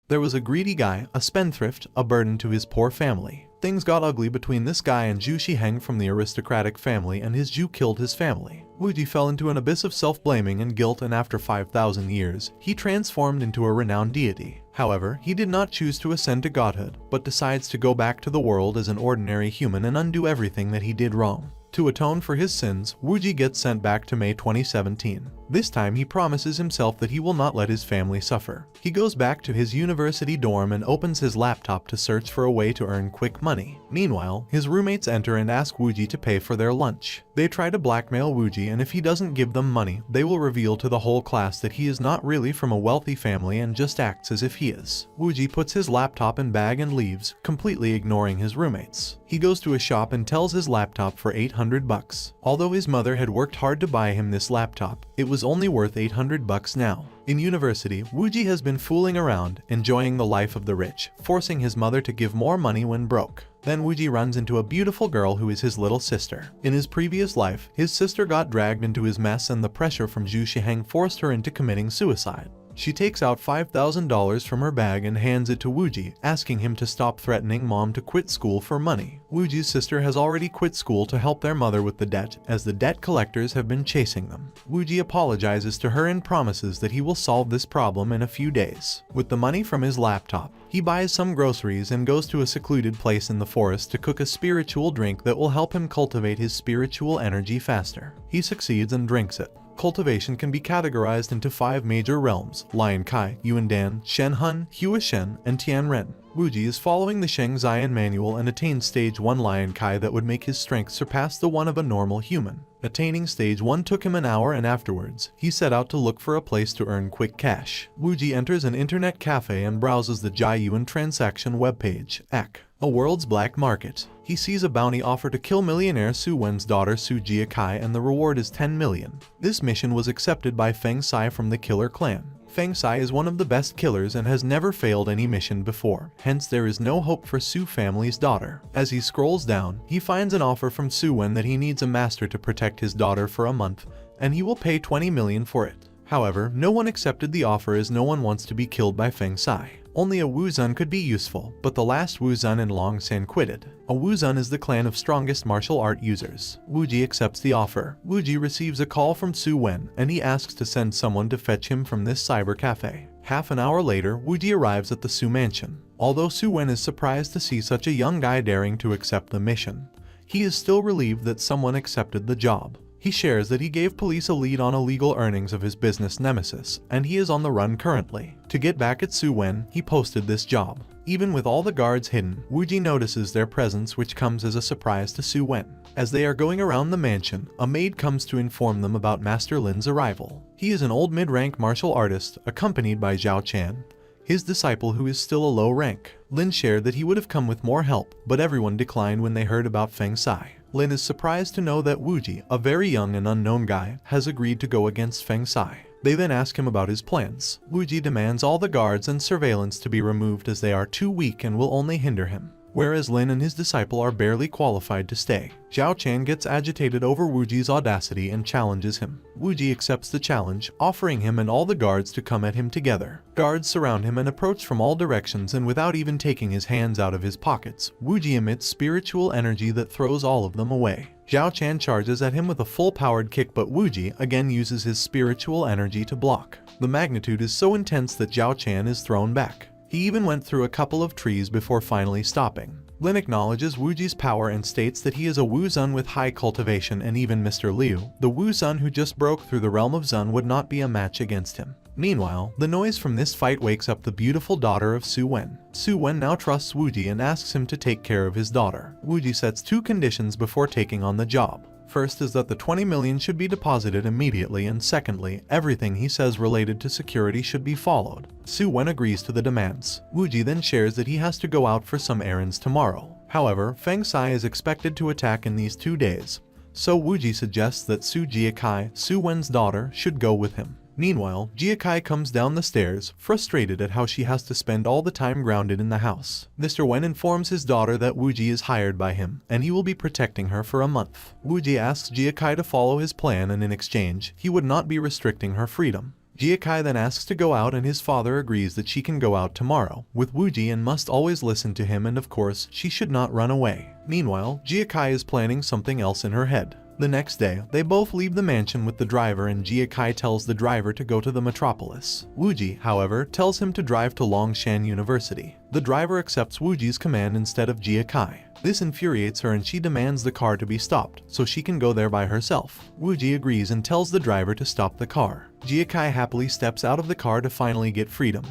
There was a greedy guy, a spendthrift, a burden to his poor family. Things got ugly between this guy and Zhu Shiheng from the aristocratic family, and his Zhu killed his family. Wuji fell into an abyss of self-blaming and guilt, and after 5,000 years, he transformed into a renowned deity. However, he did not choose to ascend to godhood, but decides to go back to the world as an ordinary human and undo everything that he did wrong. To atone for his sins, Wuji gets sent back to May 2017. This time he promises himself that he will not let his family suffer. He goes back to his university dorm and opens his laptop to search for a way to earn quick money. Meanwhile, his roommates enter and ask Wuji to pay for their lunch. They try to blackmail Wuji, and if he doesn't give them money, they will reveal to the whole class that he is not really from a wealthy family and just acts as if he is. Wuji puts his laptop in bag and leaves, completely ignoring his roommates. He goes to a shop and tells his laptop for 800 bucks. Although his mother had worked hard to buy him this laptop, it was only worth 800 bucks now. In university, Wuji has been fooling around, enjoying the life of the rich, forcing his mother to give more money when broke. Then Wuji runs into a beautiful girl who is his little sister. In his previous life, his sister got dragged into his mess, and the pressure from Zhu Shiheng forced her into committing suicide. She takes out $5,000 from her bag and hands it to Wuji, asking him to stop threatening mom to quit school for money. Wuji's sister has already quit school to help their mother with the debt, as the debt collectors have been chasing them. Wuji apologizes to her and promises that he will solve this problem in a few days. With the money from his laptop, he buys some groceries and goes to a secluded place in the forest to cook a spiritual drink that will help him cultivate his spiritual energy faster. He succeeds and drinks it. Cultivation can be categorized into 5 major realms: Lian Kai, Yuandan, Shenhun, Huashen, and Tianren. Wuji is following the Sheng Zian manual and attains stage 1 Lian Kai that would make his strength surpass the one of a normal human. Attaining stage 1 took him an hour, and afterwards, he set out to look for a place to earn quick cash. Wuji enters an internet cafe and browses the Jai Yuan transaction webpage, a world's black market. He sees a bounty offer to kill millionaire Su Wen's daughter Su Jiekai, and the reward is 10 million. This mission was accepted by Feng Sai from the killer clan. Feng Sai is one of the best killers and has never failed any mission before, hence there is no hope for Su family's daughter. As he scrolls down, he finds an offer from Su Wen that he needs a master to protect his daughter for a month, and he will pay 20 million for it. However, no one accepted the offer, as no one wants to be killed by Feng Sai. Only a Wuzun could be useful, but the last Wuzun and Long San quitted. A Wuzun is the clan of strongest martial art users. Wuji accepts the offer. Wuji receives a call from Su Wen, and he asks to send someone to fetch him from this cyber cafe. Half an hour later, Wuji arrives at the Su mansion. Although Su Wen is surprised to see such a young guy daring to accept the mission, he is still relieved that someone accepted the job. He shares that he gave police a lead on illegal earnings of his business nemesis, and he is on the run currently. To get back at Su Wen, he posted this job. Even with all the guards hidden, Wuji notices their presence, which comes as a surprise to Su Wen. As they are going around the mansion, a maid comes to inform them about Master Lin's arrival. He is an old mid-rank martial artist, accompanied by Zhao Chan, his disciple, who is still a low rank. Lin shared that he would have come with more help, but everyone declined when they heard about Feng Sai. Lin is surprised to know that Wuji, a very young and unknown guy, has agreed to go against Feng Sai. They then ask him about his plans. Wuji demands all the guards and surveillance to be removed, as they are too weak and will only hinder him, whereas Lin and his disciple are barely qualified to stay. Zhao Chan gets agitated over Wuji's audacity and challenges him. Wuji accepts the challenge, offering him and all the guards to come at him together. Guards surround him and approach from all directions, and without even taking his hands out of his pockets, Wuji emits spiritual energy that throws all of them away. Zhao Chan charges at him with a full-powered kick, but Wuji again uses his spiritual energy to block. The magnitude is so intense that Zhao Chan is thrown back. He even went through a couple of trees before finally stopping. Lin acknowledges Wuji's power and states that he is a Wuzun with high cultivation, and even Mr. Liu, the Wuzun who just broke through the realm of Zun, would not be a match against him. Meanwhile, the noise from this fight wakes up the beautiful daughter of Su Wen. Su Wen now trusts Wuji and asks him to take care of his daughter. Wuji sets 2 conditions before taking on the job. First is that the 20 million should be deposited immediately, and secondly, everything he says related to security should be followed. Su Wen agrees to the demands. Wuji then shares that he has to go out for some errands tomorrow. However, Feng Sai is expected to attack in these 2 days, so Wuji suggests that Su Jiekai, Su Wen's daughter, should go with him. Meanwhile, Jiekai comes down the stairs, frustrated at how she has to spend all the time grounded in the house. Mr. Wen informs his daughter that Wuji is hired by him, and he will be protecting her for a month. Wuji asks Jiekai to follow his plan, and in exchange, he would not be restricting her freedom. Jiakai then asks to go out and his father agrees that she can go out tomorrow with Wuji and must always listen to him, and of course she should not run away. Meanwhile, Jiakai is planning something else in her head. The next day, they both leave the mansion with the driver and Jiakai tells the driver to go to the metropolis. Wuji, however, tells him to drive to Longshan University. The driver accepts Wuji's command instead of Jiakai. This infuriates her and she demands the car to be stopped so she can go there by herself. Wuji agrees and tells the driver to stop the car. Jiakai happily steps out of the car to finally get freedom.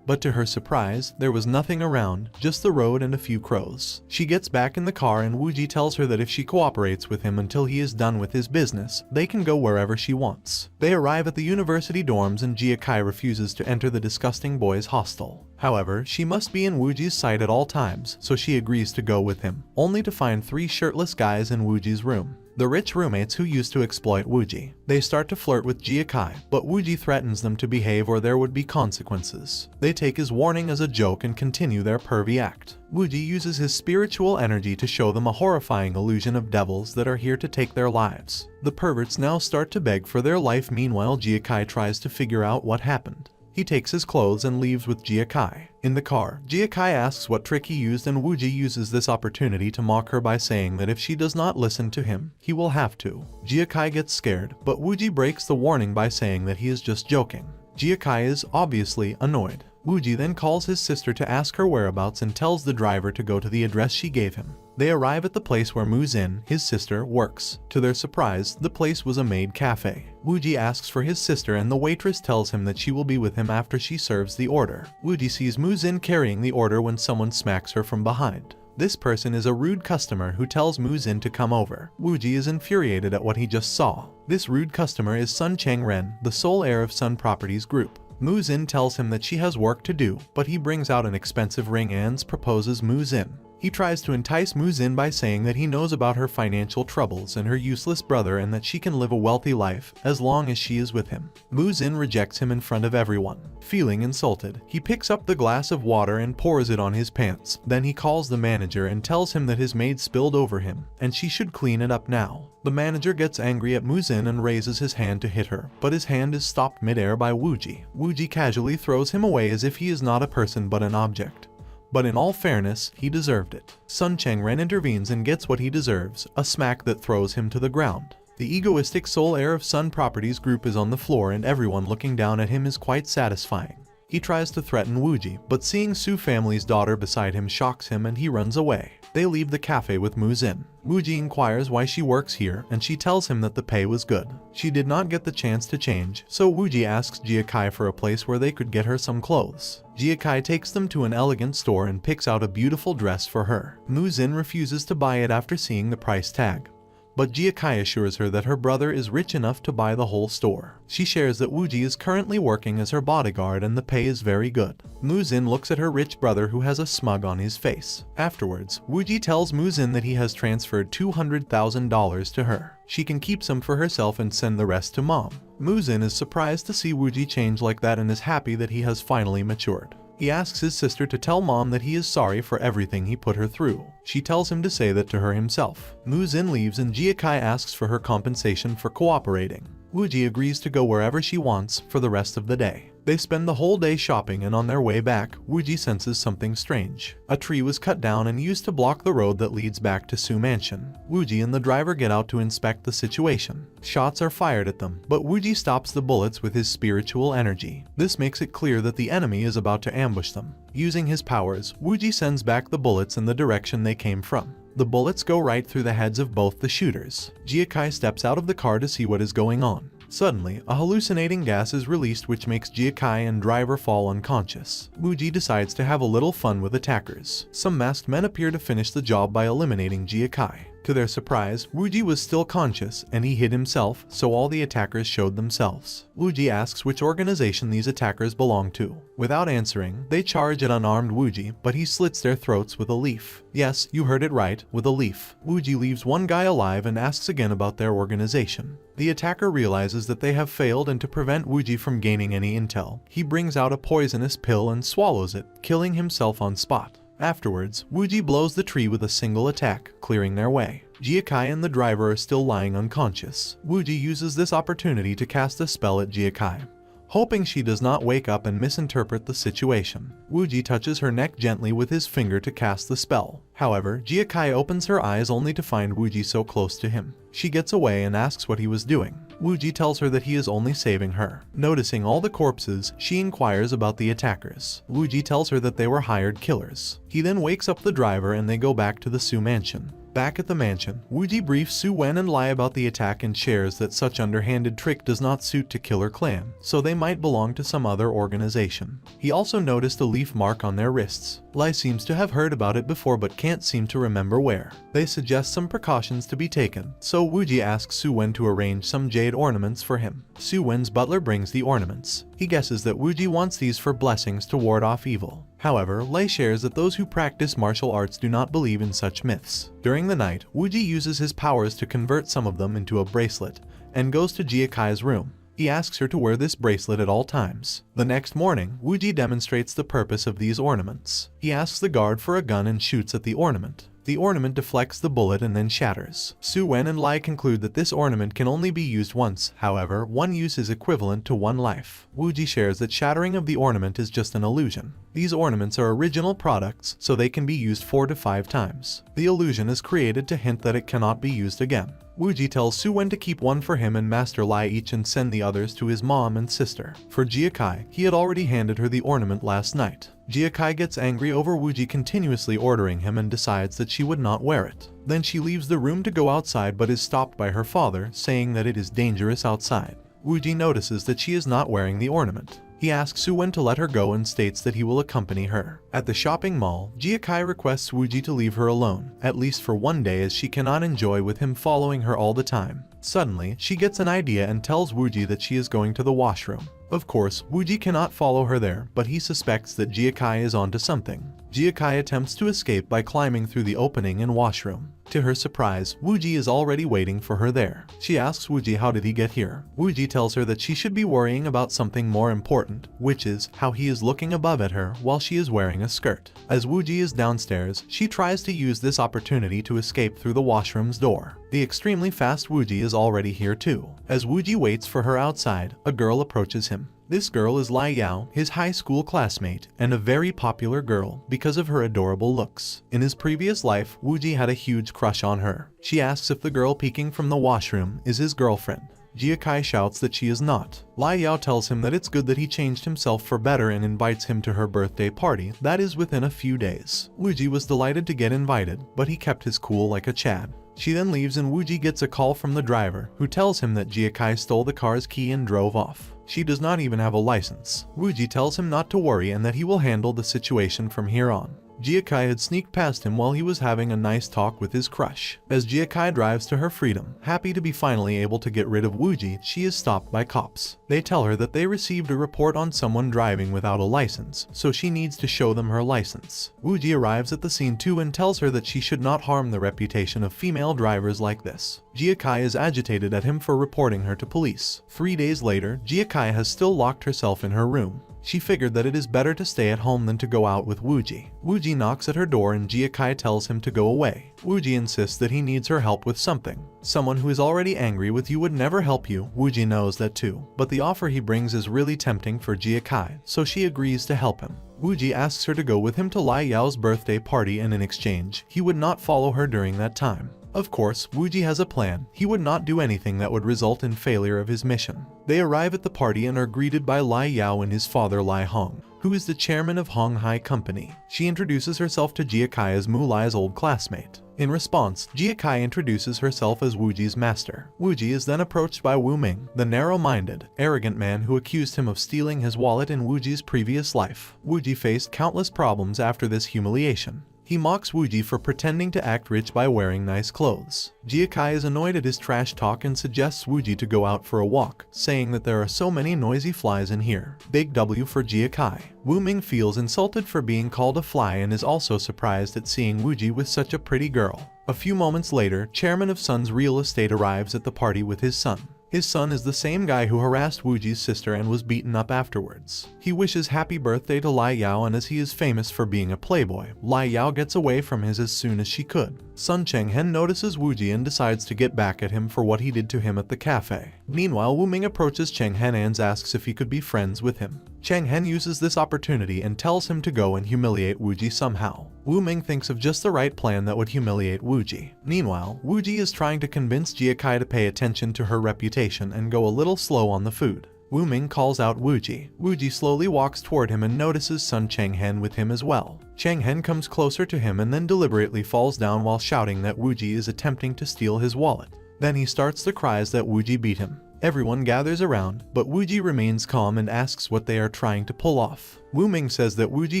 But to her surprise, there was nothing around, just the road and a few crows. She gets back in the car and Wuji tells her that if she cooperates with him until he is done with his business, they can go wherever she wants. They arrive at the university dorms and Jiakai refuses to enter the disgusting boys' hostel. However, she must be in Wuji's sight at all times, so she agrees to go with him, only to find 3 shirtless guys in Wuji's room. The rich roommates who used to exploit Wuji. They start to flirt with Jiakai, but Wuji threatens them to behave or there would be consequences. They take his warning as a joke and continue their pervy act. Wuji uses his spiritual energy to show them a horrifying illusion of devils that are here to take their lives. The perverts now start to beg for their life. Meanwhile, Jiakai tries to figure out what happened. He takes his clothes and leaves with Jiakai. In the car, Jiakai asks what trick he used and Wuji uses this opportunity to mock her by saying that if she does not listen to him, he will have to. Jiakai gets scared, but Wuji breaks the warning by saying that he is just joking. Jiakai is obviously annoyed. Wuji then calls his sister to ask her whereabouts and tells the driver to go to the address she gave him. They arrive at the place where Muzin, his sister, works. To their surprise, the place was a maid cafe. Wuji asks for his sister and the waitress tells him that she will be with him after she serves the order. Wuji sees Muzin carrying the order when someone smacks her from behind. This person is a rude customer who tells Muzin to come over. Wuji is infuriated at what he just saw. This rude customer is Sun Changren, the sole heir of Sun Properties Group. Muzin tells him that she has work to do, but he brings out an expensive ring and proposes Muzin. He tries to entice Muzin by saying that he knows about her financial troubles and her useless brother and that she can live a wealthy life as long as she is with him. Muzin rejects him in front of everyone. Feeling insulted, he picks up the glass of water and pours it on his pants. Then he calls the manager and tells him that his maid spilled over him and she should clean it up now. The manager gets angry at Muzin and raises his hand to hit her, but his hand is stopped midair by Wuji. Wuji casually throws him away as if he is not a person but an object. But in all fairness, he deserved it. Sun Changren intervenes and gets what he deserves, a smack that throws him to the ground. The egoistic sole heir of Sun Properties Group is on the floor and everyone looking down at him is quite satisfying. He tries to threaten Wuji, but seeing Su family's daughter beside him shocks him and he runs away. They leave the cafe with Muzin. Wuji inquires why she works here and she tells him that the pay was good. She did not get the chance to change, so Wuji asks Jiakai for a place where they could get her some clothes. Jiakai takes them to an elegant store and picks out a beautiful dress for her. Muzin refuses to buy it after seeing the price tag. But Jiakai assures her that her brother is rich enough to buy the whole store. She shares that Wuji is currently working as her bodyguard and the pay is very good. Muzin looks at her rich brother who has a smug on his face. Afterwards, Wuji tells Muzin that he has transferred $200,000 to her. She can keep some for herself and send the rest to mom. Muzin is surprised to see Wuji change like that and is happy that he has finally matured. He asks his sister to tell mom that he is sorry for everything he put her through. She tells him to say that to her himself. Muzin leaves and Jiakai asks for her compensation for cooperating. Wuji agrees to go wherever she wants for the rest of the day. They spend the whole day shopping and on their way back, Wuji senses something strange. A tree was cut down and used to block the road that leads back to Su Mansion. Wuji and the driver get out to inspect the situation. Shots are fired at them, but Wuji stops the bullets with his spiritual energy. This makes it clear that the enemy is about to ambush them. Using his powers, Wuji sends back the bullets in the direction they came from. The bullets go right through the heads of both the shooters. Jiakai steps out of the car to see what is going on. Suddenly, a hallucinating gas is released which makes Jiakai and driver fall unconscious. Wuji decides to have a little fun with attackers. Some masked men appear to finish the job by eliminating Jiakai. To their surprise, Wuji was still conscious and he hid himself, so all the attackers showed themselves. Wuji asks which organization these attackers belong to. Without answering, they charge at unarmed Wuji, but he slits their throats with a leaf. Yes, you heard it right, with a leaf. Wuji leaves one guy alive and asks again about their organization. The attacker realizes that they have failed and to prevent Wuji from gaining any intel, he brings out a poisonous pill and swallows it, killing himself on spot. Afterwards, Wuji blows the tree with a single attack, clearing their way. Jiakai and the driver are still lying unconscious. Wuji uses this opportunity to cast a spell at Jiakai. hoping she does not wake up and misinterpret the situation. Wooji touches her neck gently with his finger to cast the spell. However, Jiakai opens her eyes only to find Wooji so close to him. She gets away and asks what he was doing. Wooji tells her that he is only saving her. Noticing all the corpses, she inquires about the attackers. Wooji tells her that they were hired killers. He then wakes up the driver and they go back to the Su mansion. Back at the mansion, Wooji briefs Su Wen and Lai about the attack and shares that such underhanded trick does not suit to Killer Clan, so they might belong to some other organization. He also noticed a leaf mark on their wrists. Lai seems to have heard about it before but can't seem to remember where. They suggest some precautions to be taken, so Wooji asks Su Wen to arrange some jade ornaments for him. Su Wen's butler brings the ornaments. He guesses that Wooji wants these for blessings to ward off evil. However, Lei shares that those who practice martial arts do not believe in such myths. During the night, Wooji uses his powers to convert some of them into a bracelet, and goes to Jiakai's room. He asks her to wear this bracelet at all times. The next morning, Wooji demonstrates the purpose of these ornaments. He asks the guard for a gun and shoots at the ornament. The ornament deflects the bullet and then shatters. Su Wen and Lai conclude that this ornament can only be used once, however, one use is equivalent to one life. Wooji shares that shattering of the ornament is just an illusion. These ornaments are original products, so they can be used 4 to 5 times. The illusion is created to hint that it cannot be used again. Wooji tells Su Wen to keep one for him and Master Lai each and send the others to his mom and sister. For Jiakai, he had already handed her the ornament last night. Jiakai gets angry over Wooji continuously ordering him and decides that she would not wear it. Then she leaves the room to go outside but is stopped by her father, saying that it is dangerous outside. Wooji notices that she is not wearing the ornament. He asks Su Wen to let her go and states that he will accompany her. At the shopping mall, Jiakai requests Wooji to leave her alone, at least for one day, as she cannot enjoy with him following her all the time. Suddenly, she gets an idea and tells Wooji that she is going to the washroom. Of course, Wooji cannot follow her there, but he suspects that Jiakai is onto something. Jiakai attempts to escape by climbing through the opening in washroom. To her surprise, Wooji is already waiting for her there. She asks Wooji how did he get here. Wooji tells her that she should be worrying about something more important, which is how he is looking above at her while she is wearing a skirt. As Wooji is downstairs, she tries to use this opportunity to escape through the washroom's door. The extremely fast Wooji is already here too. As Wooji waits for her outside, a girl approaches him. This girl is Lai Yao, his high school classmate, and a very popular girl because of her adorable looks. In his previous life, Wooji had a huge crush on her. She asks if the girl peeking from the washroom is his girlfriend. Jiakai shouts that she is not. Lai Yao tells him that it's good that he changed himself for better and invites him to her birthday party that is within a few days. Wooji was delighted to get invited, but he kept his cool like a Chad. She then leaves and Wooji gets a call from the driver, who tells him that Jiakai stole the car's key and drove off. She does not even have a license. Wooji tells him not to worry and that he will handle the situation from here on. Jiakai had sneaked past him while he was having a nice talk with his crush. As Jiakai drives to her freedom, happy to be finally able to get rid of Wooji, she is stopped by cops. They tell her that they received a report on someone driving without a license, so she needs to show them her license. Wooji arrives at the scene too and tells her that she should not harm the reputation of female drivers like this. Jiakai is agitated at him for reporting her to police. 3 days later, Jiakai has still locked herself in her room. She figured that it is better to stay at home than to go out with Wooji. Wooji knocks at her door and Jiakai tells him to go away. Wooji insists that he needs her help with something. Someone who is already angry with you would never help you. Wooji knows that too, but the offer he brings is really tempting for Jiakai, so she agrees to help him. Wooji asks her to go with him to Lai Yao's birthday party and in exchange, he would not follow her during that time. Of course, Wooji has a plan. He would not do anything that would result in failure of his mission. They arrive at the party and are greeted by Lai Yao and his father Lai Hong, who is the chairman of Hong Hai Company. She introduces herself to Jiakai as Mu Lai's old classmate. In response, Jiakai introduces herself as Wooji's master. Wooji is then approached by Wu Ming, the narrow-minded, arrogant man who accused him of stealing his wallet in Wooji's previous life. Wooji faced countless problems after this humiliation. He mocks Wooji for pretending to act rich by wearing nice clothes. Jiakai is annoyed at his trash talk and suggests Wooji to go out for a walk, saying that there are so many noisy flies in here. Big W for Jiakai. Wu Ming feels insulted for being called a fly and is also surprised at seeing Wooji with such a pretty girl. A few moments later, Chairman of Sun's Real Estate arrives at the party with his son. His son is the same guy who harassed Wooji's sister and was beaten up afterwards. He wishes happy birthday to Lai Yao, and as he is famous for being a playboy, Lai Yao gets away from his as soon as she could. Sun Cheng-hen notices Wu-ji and decides to get back at him for what he did to him at the cafe. Meanwhile, Wu-ming approaches Cheng-hen and asks if he could be friends with him. Cheng-hen uses this opportunity and tells him to go and humiliate Wu-ji somehow. Wu-ming thinks of just the right plan that would humiliate Wu-ji. Meanwhile, Wu-ji is trying to convince Jia-kai to pay attention to her reputation and go a little slow on the food. Wu-ming calls out Wu-ji. Wu-ji slowly walks toward him and notices Sun Cheng-hen with him as well. Cheng-hen comes closer to him and then deliberately falls down while shouting that Wu-ji is attempting to steal his wallet. Then he starts to cry that Wu-ji beat him. Everyone gathers around, but Wu-ji remains calm and asks what they are trying to pull off. Wu-ming says that Wu-ji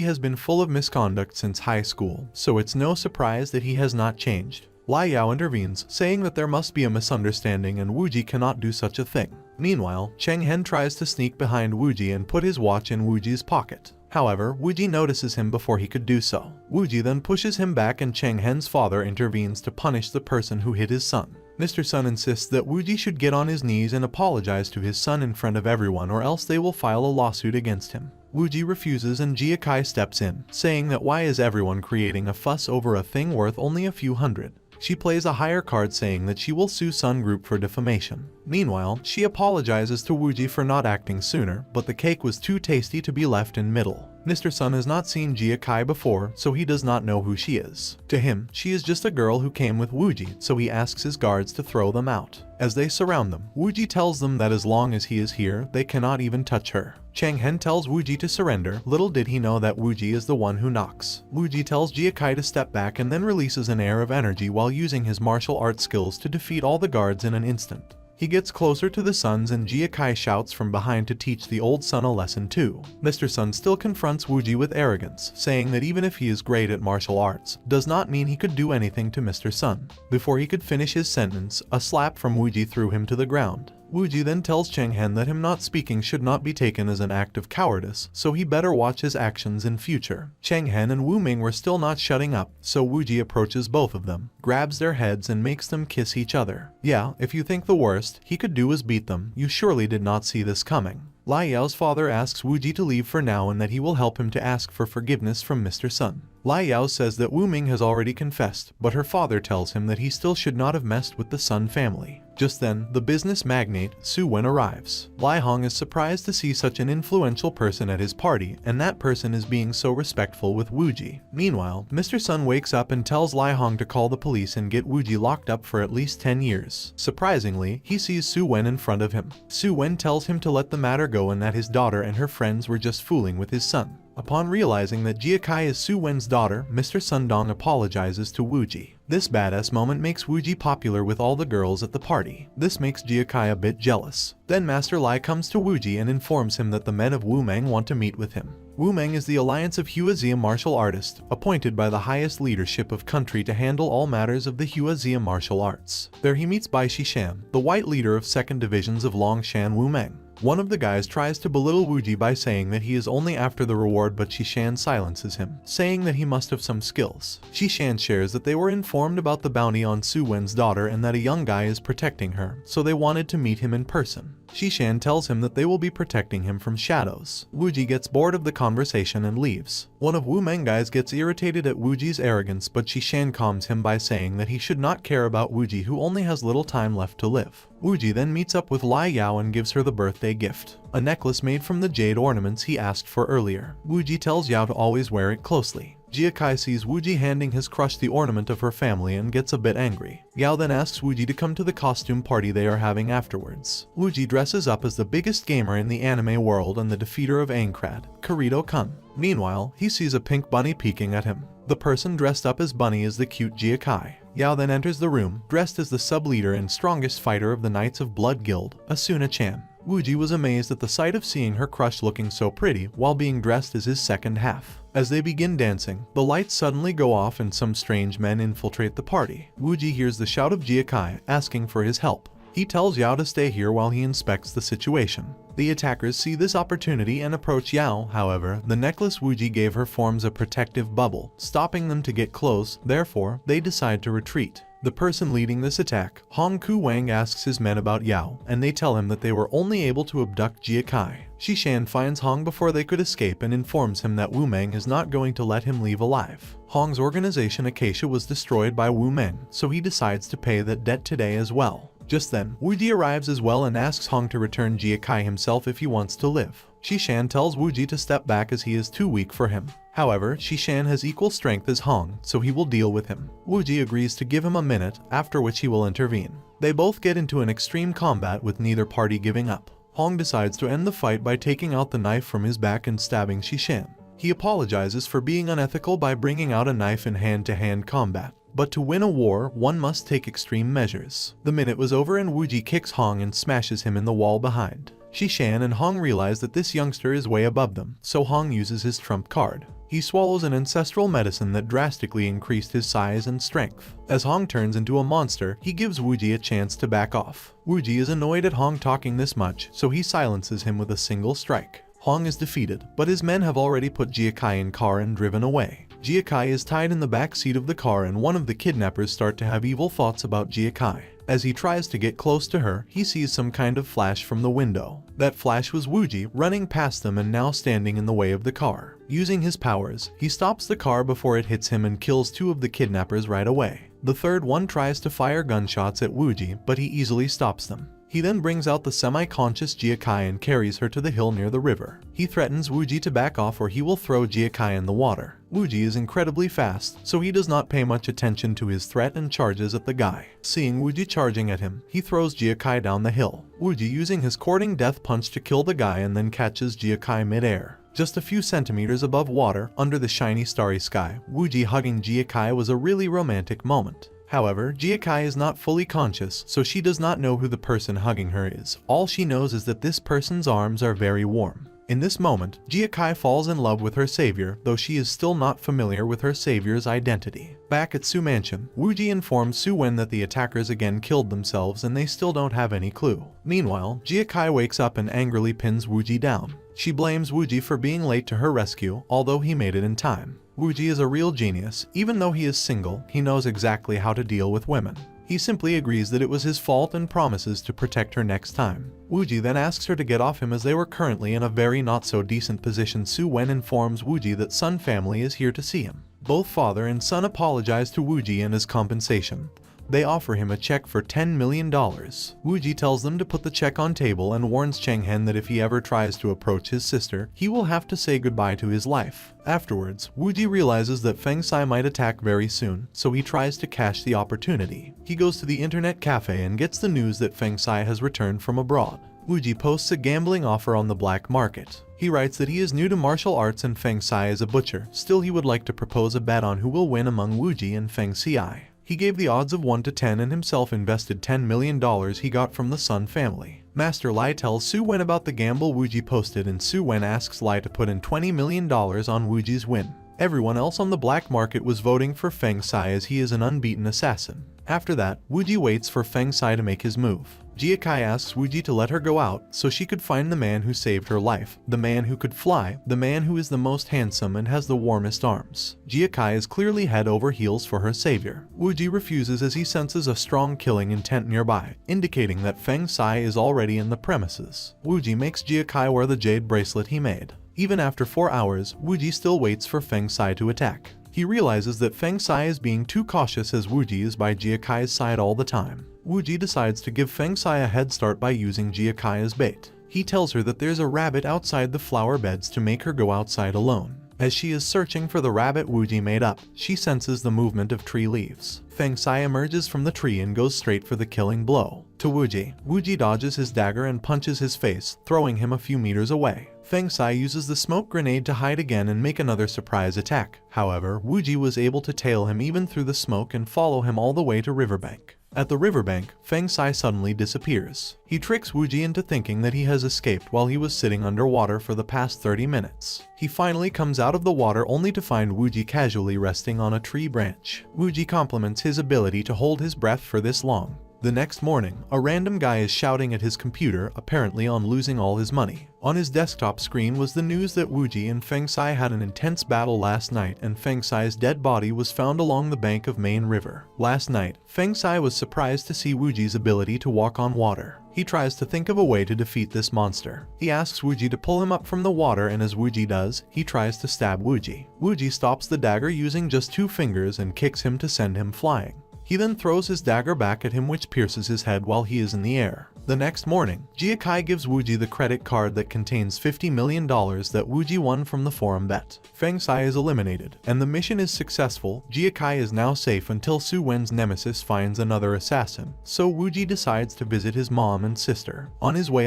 has been full of misconduct since high school, so it's no surprise that he has not changed. Lai Yao intervenes, saying that there must be a misunderstanding and Wu-ji cannot do such a thing. Meanwhile, Cheng-hen tries to sneak behind Wu-ji and put his watch in Wu-ji's pocket. However, Wu-ji notices him before he could do so. Wu-ji then pushes him back and Cheng-hen's father intervenes to punish the person who hit his son. Mr. Sun insists that Wu-ji should get on his knees and apologize to his son in front of everyone or else they will file a lawsuit against him. Wu-ji refuses and Jia-kai steps in, saying that why is everyone creating a fuss over a thing worth only a few hundred. She plays a higher card saying that she will sue Sun Group for defamation. Meanwhile, she apologizes to Wu-ji for not acting sooner, but the cake was too tasty to be left in middle. Mr. Sun has not seen Jia-kai before, so he does not know who she is. To him, she is just a girl who came with Wu-ji, so he asks his guards to throw them out. As they surround them, Wu-ji tells them that as long as he is here, they cannot even touch her. Cheng-hen tells Wu-ji to surrender. Little did he know that Wu-ji is the one who knocks. Wu-ji tells Jia-kai to step back and then releases an air of energy while using his martial arts skills to defeat all the guards in an instant. He gets closer to the Suns and Jia-kai shouts from behind to teach the old Sun a lesson too. Mr. Sun still confronts Wu-ji with arrogance, saying that even if he is great at martial arts, does not mean he could do anything to Mr. Sun. Before he could finish his sentence, a slap from Wu-ji threw him to the ground. Wu-ji then tells Cheng-hen that him not speaking should not be taken as an act of cowardice, so he better watch his actions in future. Cheng-hen and Wu-ming were still not shutting up, so Wu-ji approaches both of them, grabs their heads and makes them kiss each other. Yeah, if you think the worst he could do is beat them, you surely did not see this coming. Lai Yao's father asks Wu-ji to leave for now and that he will help him to ask for forgiveness from Mr. Sun. Lai Yao says that Wu-ming has already confessed, but her father tells him that he still should not have messed with the Sun family. Just then, the business magnate, Su Wen arrives. Lai Hong is surprised to see such an influential person at his party, and that person is being so respectful with Wu-ji. Meanwhile, Mr. Sun wakes up and tells Lai Hong to call the police and get Wu-ji locked up for at least 10 years. Surprisingly, he sees Su Wen in front of him. Su Wen tells him to let the matter go and that his daughter and her friends were just fooling with his son. Upon realizing that Jia-kai is Su Wen's daughter, Mr. Sundong apologizes to Wu-ji. This badass moment makes Wu-ji popular with all the girls at the party. This makes Jia-kai a bit jealous. Then Master Lai comes to Wu-ji and informs him that the men of Wu-meng want to meet with him. Wu-meng is the alliance of Huazia martial artist, appointed by the highest leadership of country to handle all matters of the Huazia martial arts. There he meets Bai Xishan, the white leader of 2nd divisions of Longshan Wu-meng. One of the guys tries to belittle Wu-ji by saying that he is only after the reward, but Xishan silences him, saying that he must have some skills. Xishan shares that they were informed about the bounty on Su Wen's daughter and that a young guy is protecting her, so they wanted to meet him in person. Xishan tells him that they will be protecting him from shadows. Wu-ji gets bored of the conversation and leaves. One of Wu-meng guys gets irritated at Wu-ji's arrogance, but Xishan calms him by saying that he should not care about Wu-ji, who only has little time left to live. Wu-ji then meets up with Lai Yao and gives her the birthday gift, a necklace made from the jade ornaments he asked for earlier. Wu-ji tells Yao to always wear it closely. Jia-kai sees Wu-ji handing his crush the ornament of her family and gets a bit angry. Yao then asks Wu-ji to come to the costume party they are having afterwards. Wu-ji dresses up as the biggest gamer in the anime world and the defeater of Aincrad, Kirito-kun. Meanwhile, he sees a pink bunny peeking at him. The person dressed up as Bunny is the cute Jia-kai. Yao then enters the room, dressed as the sub-leader and strongest fighter of the Knights of Blood Guild, Asuna-chan. Wu-ji was amazed at the sight of seeing her crush looking so pretty while being dressed as his second half. As they begin dancing, the lights suddenly go off and some strange men infiltrate the party. Wu-ji hears the shout of Jia-kai, asking for his help. He tells Yao to stay here while he inspects the situation. The attackers see this opportunity and approach Yao. However, the necklace Wu-ji gave her forms a protective bubble, stopping them to get close. Therefore, they decide to retreat. The person leading this attack, Hong Ku-wang, asks his men about Yao, and they tell him that they were only able to abduct Jia-kai. Shishan finds Hong before they could escape and informs him that Wu Meng is not going to let him leave alive. Hong's organization Acacia was destroyed by Wu Meng, so he decides to pay that debt today as well. Just then, Wuji arrives as well and asks Hong to return Jia Kai himself if he wants to live. Shishan tells Wuji to step back as he is too weak for him. However, Shishan has equal strength as Hong, so he will deal with him. Wuji agrees to give him a minute, after which he will intervene. They both get into an extreme combat with neither party giving up. Hong decides to end the fight by taking out the knife from his back and stabbing Shishan. He apologizes for being unethical by bringing out a knife in hand-to-hand combat. But to win a war, one must take extreme measures. The minute was over and Wuji kicks Hong and smashes him in the wall behind. Shishan and Hong realize that this youngster is way above them, so Hong uses his trump card. He swallows an ancestral medicine that drastically increased his size and strength. As Hong turns into a monster, he gives Wuji a chance to back off. Wuji is annoyed at Hong talking this much, so he silences him with a single strike. Hong is defeated, but his men have already put Jia Kai in car and driven away. Jia Kai is tied in the back seat of the car and one of the kidnappers start to have evil thoughts about Jia Kai. As he tries to get close to her, he sees some kind of flash from the window. That flash was Wuji running past them and now standing in the way of the car. Using his powers, he stops the car before it hits him and kills two of the kidnappers right away. The third one tries to fire gunshots at Wuji, but he easily stops them. He then brings out the semi-conscious Jia Kai and carries her to the hill near the river. He threatens Wuji to back off or he will throw Jia Kai in the water. Wuji is incredibly fast, so he does not pay much attention to his threat and charges at the guy. Seeing Wuji charging at him, he throws Jia Kai down the hill. Wuji using his courting death punch to kill the guy and then catches Jia Kai mid-air. Just a few centimeters above water, under the shiny starry sky, Wuji hugging Jia Kai was a really romantic moment. However, Jia Kai is not fully conscious, so she does not know who the person hugging her is. All she knows is that this person's arms are very warm. In this moment, Jia Kai falls in love with her savior, though she is still not familiar with her savior's identity. Back at Su Mansion, Wuji informs Su Wen that the attackers again killed themselves and they still don't have any clue. Meanwhile, Jia Kai wakes up and angrily pins Wuji down. She blames Wuji for being late to her rescue, although he made it in time. Wuji is a real genius. Even though he is single, he knows exactly how to deal with women. He simply agrees that it was his fault and promises to protect her next time. Wuji then asks her to get off him as they were currently in a very not so decent position. Su Wen informs Wuji that Sun family is here to see him. Both father and son apologize to Wuji and as compensation, they offer him a check for $10 million. Wuji tells them to put the check on table and warns Cheng Hen that if he ever tries to approach his sister, he will have to say goodbye to his life. Afterwards, Wuji realizes that Feng Sai might attack very soon, so he tries to cash the opportunity. He goes to the internet cafe and gets the news that Feng Sai has returned from abroad. Wuji posts a gambling offer on the black market. He writes that he is new to martial arts and Feng Sai is a butcher, still he would like to propose a bet on who will win among Wuji and Feng Sai. He gave the odds of 1 to 10 and himself invested $10 million he got from the Sun family. Master Lai tells Su Wen about the gamble Wuji posted and Su Wen asks Lai to put in $20 million on Wuji's win. Everyone else on the black market was voting for Feng Sai as he is an unbeaten assassin. After that, Wuji waits for Feng Sai to make his move. Jia Kai asks Wuji to let her go out so she could find the man who saved her life, the man who could fly, the man who is the most handsome and has the warmest arms. Jia Kai is clearly head over heels for her savior. Wuji refuses as he senses a strong killing intent nearby, indicating that Feng Sai is already in the premises. Wuji makes Jia Kai wear the jade bracelet he made. Even after 4 hours, Wuji still waits for Feng Sai to attack. He realizes that Feng Sai is being too cautious as Wuji is by Jia Kai's side all the time. Wuji decides to give Feng Sai a head start by using Jia Kai as bait. He tells her that there's a rabbit outside the flower beds to make her go outside alone. As she is searching for the rabbit Wuji made up, she senses the movement of tree leaves. Feng Sai emerges from the tree and goes straight for the killing blow. To Wuji, Wuji dodges his dagger and punches his face, throwing him a few meters away. Feng Sai uses the smoke grenade to hide again and make another surprise attack. However, Wuji was able to tail him even through the smoke and follow him all the way to riverbank. At the riverbank, Feng Sai suddenly disappears. He tricks Wuji into thinking that he has escaped while he was sitting underwater for the past 30 minutes. He finally comes out of the water only to find Wuji casually resting on a tree branch. Wuji compliments his ability to hold his breath for this long. The next morning, a random guy is shouting at his computer, apparently on losing all his money. On his desktop screen was the news that Wuji and Feng Sai had an intense battle last night, and Feng Sai's dead body was found along the bank of Main River. Last night, Feng Sai was surprised to see Wuji's ability to walk on water. He tries to think of a way to defeat this monster. He asks Wuji to pull him up from the water, and as Wuji does, he tries to stab Wuji. Wuji stops the dagger using just 2 fingers and kicks him to send him flying. He then throws his dagger back at him, which pierces his head while he is in the air. The next morning, Jia gives Wuji the credit card that contains $50 million that Wuji won from the forum bet. Feng Sai is eliminated, and the mission is successful. Jia is now safe until Su Wen's nemesis finds another assassin, so Wuji decides to visit his mom and sister. On his way,